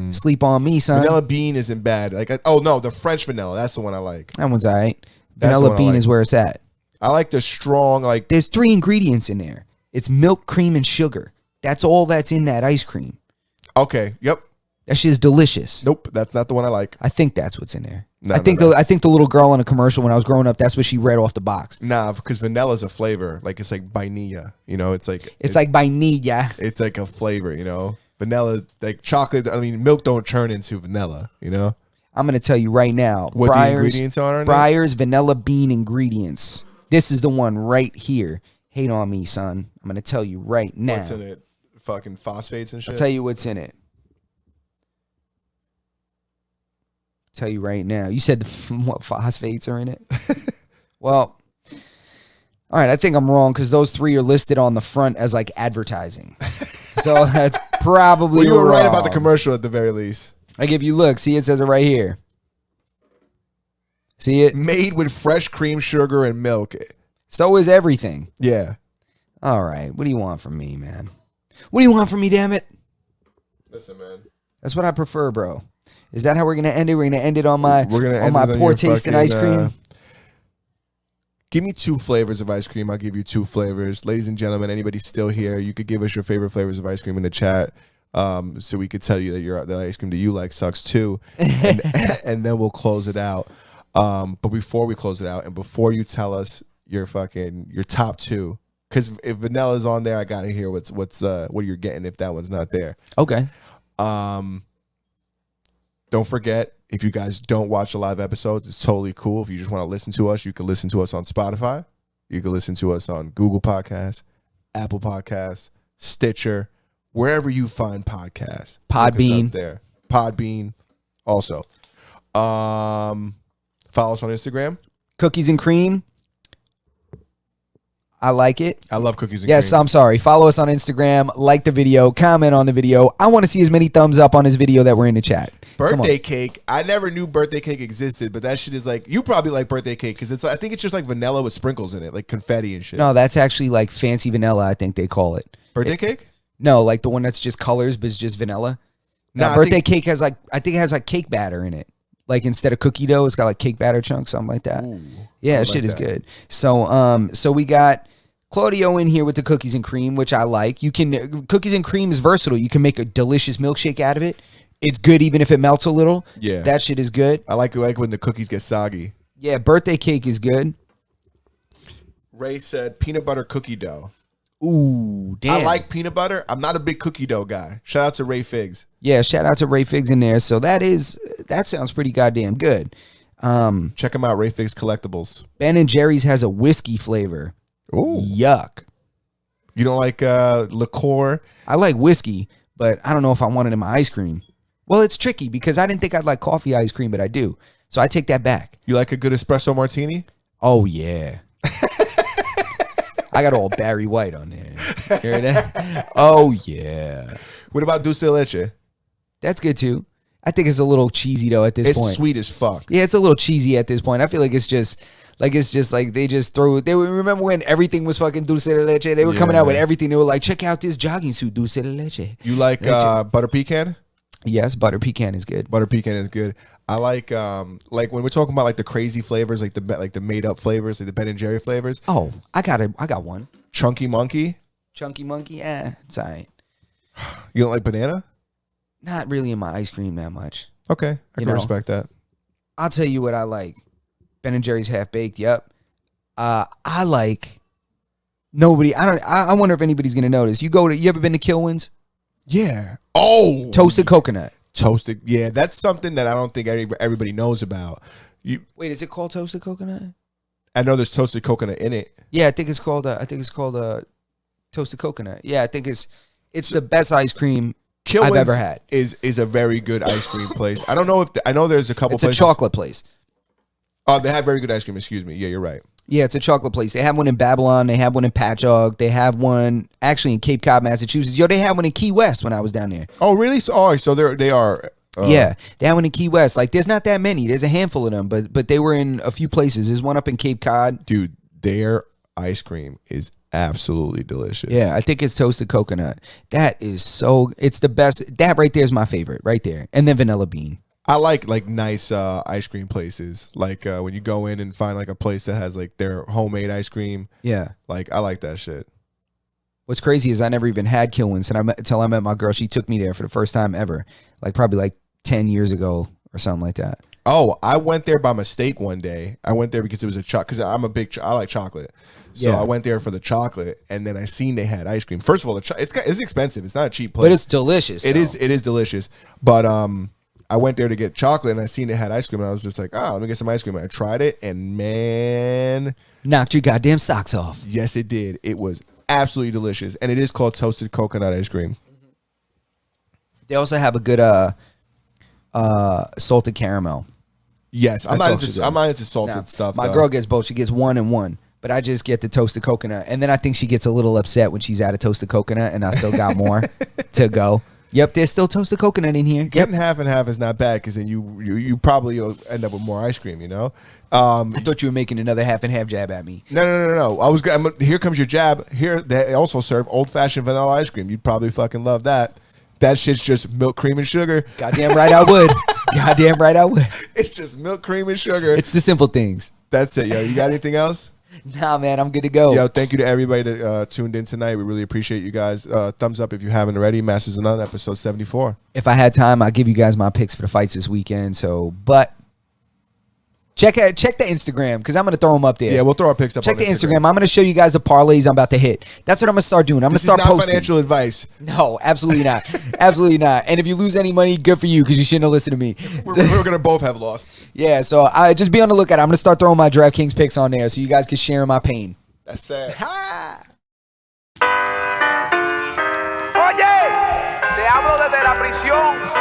Sleep on me, son. Vanilla bean isn't bad. Like the French vanilla. That's the one I like. That one's all right. Vanilla bean is where it's at. I like the strong like. There's 3 ingredients in there. It's milk, cream, and sugar. That's all that's in that ice cream. Okay. Yep. That shit is delicious. Nope, that's not the one I like. I think that's what's in there. No, I think the little girl in a commercial when I was growing up, that's what she read off the box. Nah, because vanilla's a flavor. Like it's like vainilla. It's like vainilla. It's like a flavor. Vanilla, like chocolate. I mean, milk don't turn into vanilla. I'm gonna tell you right now. What the ingredients are? Breyers vanilla bean ingredients. This is the one right here. Hate on me, son. I'm gonna tell you right now. What's in it? Fucking phosphates and shit. I'll tell you what's in it. Tell you right now. You said what phosphates are in it? Well, all right. I think I'm wrong because those 3 are listed on the front as like advertising. So that's probably you were wrong. right about the commercial at the very least. I give you look. See, it says it right here. See it? Made with fresh cream, sugar, and milk. So is everything. Yeah. All right. What do you want from me, man? What do you want from me, damn it? Listen, man. That's what I prefer, bro. Is that how we're gonna end it? We're gonna end it on my poor taste in ice cream. Give me 2 flavors of ice cream. I'll give you 2 flavors. Ladies and gentlemen, anybody still here, you could give us your favorite flavors of ice cream in the chat. So we could tell you that the ice cream that you like sucks too. And then we'll close it out. But before we close it out and before you tell us your top 2, because if vanilla's on there, I gotta hear what you're getting if that one's not there. Okay. Don't forget, if you guys don't watch the live episodes, it's totally cool. If you just want to listen to us, you can listen to us on Spotify. You can listen to us on Google Podcasts, Apple Podcasts, Stitcher, wherever you find podcasts. Podbean. There. Podbean also. Follow us on Instagram. Cookies and Cream. I like it. I love Cookies and Yes, Cream. I'm sorry. Follow us on Instagram. Like the video. Comment on the video. I want to see as many thumbs up on this video that we're in the chat. Birthday cake. I never knew birthday cake existed, but that shit is like, you probably like birthday cake because it's. I think it's just like vanilla with sprinkles in it, like confetti and shit. No, that's actually like fancy vanilla, I think they call it. Birthday cake? No, like the one that's just colors, but it's just vanilla. No, birthday cake has like, I think it has like cake batter in it. Like instead of cookie dough, it's got like cake batter chunks, something like that. Ooh, yeah, shit is good. So, so we got Claudio in here with the cookies and cream, which I like. You can cookies and cream is versatile. You can make a delicious milkshake out of it. It's good even if it melts a little. Yeah, that shit is good. I like when the cookies get soggy. Yeah, birthday cake is good. Ray said peanut butter cookie dough. Ooh, damn. I like peanut butter. I'm not a big cookie dough guy. Shout out to Ray Figs. Yeah, shout out to Ray Figs in there. So that sounds pretty goddamn good. Check them out, Ray Figs Collectibles. Ben & Jerry's has a whiskey flavor. Ooh. Yuck. You don't like liqueur? I like whiskey, but I don't know if I want it in my ice cream. Well, it's tricky because I didn't think I'd like coffee ice cream, but I do. So I take that back. You like a good espresso martini? Oh, yeah. I got all Barry White on there. Hear that? Oh, yeah. What about dulce de leche? That's good, too. I think it's a little cheesy, though, at this point. It's sweet as fuck. Yeah, it's a little cheesy at this point. I feel like it's just like they just throw. They remember when everything was fucking dulce de leche? They were coming out with everything. They were like, check out this jogging suit, dulce de leche. You like butter pecan? Yes, butter pecan is good. Butter pecan is good. I like when we're talking about like the crazy flavors, like the made up flavors, like the Ben and Jerry flavors. Oh, I got one. Chunky monkey. Chunky monkey, yeah, it's all right. You don't like banana? Not really in my ice cream that much. Okay, I can respect that. I'll tell you what I like. Ben and Jerry's half baked. Yep. I like nobody. I wonder if anybody's gonna notice. You ever been to Kilwins? Yeah. Oh, toasted coconut. Toasted. Yeah, that's something that I don't think everybody knows about. Wait, is it called toasted coconut? I know there's toasted coconut in it. Yeah, I think it's called. Toasted coconut. Yeah, I think it's the best ice cream Kilwins I've ever had. Is a very good ice cream place. I don't know if I know there's a couple. It's places. a chocolate place. Oh, they have very good ice cream. Excuse me. Yeah, you're right. Yeah, it's a chocolate place. They have one in Babylon. They have one in Patchogue. They have one actually in Cape Cod, Massachusetts. Yo, they had one in Key West when I was down there. Oh, really? So they are. Yeah, they have one in Key West. Like, there's not that many. There's a handful of them, but they were in a few places. There's one up in Cape Cod. Dude, their ice cream is absolutely delicious. Yeah, I think it's toasted coconut. That is it's the best. That right there is my favorite, right there. And then vanilla bean. I like nice ice cream places. Like when you go in and find like a place that has like their homemade ice cream. Yeah. Like I like that shit. What's crazy is I never even had Kilwins until I met my girl. She took me there for the first time ever. Like probably like 10 years ago or something like that. Oh, I went there by mistake one day. I went there because it was because I'm a big I like chocolate. So I went there for the chocolate, and then I seen they had ice cream. First of all, it's expensive. It's not a cheap place, but it's delicious. It is delicious. But I went there to get chocolate, and I seen they had ice cream, and I was just like, oh, let me get some ice cream. And I tried it, and man, knocked your goddamn socks off. Yes, it did. It was absolutely delicious, and it is called toasted coconut ice cream. They also have a good salted caramel. Yes, I'm not into salted stuff. My girl gets both. She gets one and one. But I just get the toasted coconut. And then I think she gets a little upset when she's out of toasted coconut and I still got more to go. Yep, there's still toasted coconut in here. Getting half and half is not bad because then you probably will end up with more ice cream, you know? I thought you were making another half and half jab at me. No. Here comes your jab. Here, they also serve old-fashioned vanilla ice cream. You'd probably fucking love that. That shit's just milk, cream, and sugar. Goddamn right I would. Goddamn right I would. It's just milk, cream, and sugar. It's the simple things. That's it, yo. You got anything else? Nah, man, I'm good to go. Yo, thank you to everybody that tuned in tonight. We really appreciate you guys. Thumbs up if you haven't already. Masters of None, episode 74. If I had time, I'd give you guys my picks for the fights this weekend. But check the Instagram because I'm going to throw them up there. Yeah, we'll throw our picks up. Check the Instagram. I'm going to show you guys the parlays I'm about to hit. That's what I'm going to start doing. I'm going to start posting. This is not financial advice. No, absolutely not. Absolutely not. And if you lose any money, good for you because you shouldn't have listened to me. We're going to both have lost. Yeah, so I just be on the lookout. I'm going to start throwing my DraftKings picks on there so you guys can share in my pain. That's sad. Ha! Oye, hablo desde la prisión.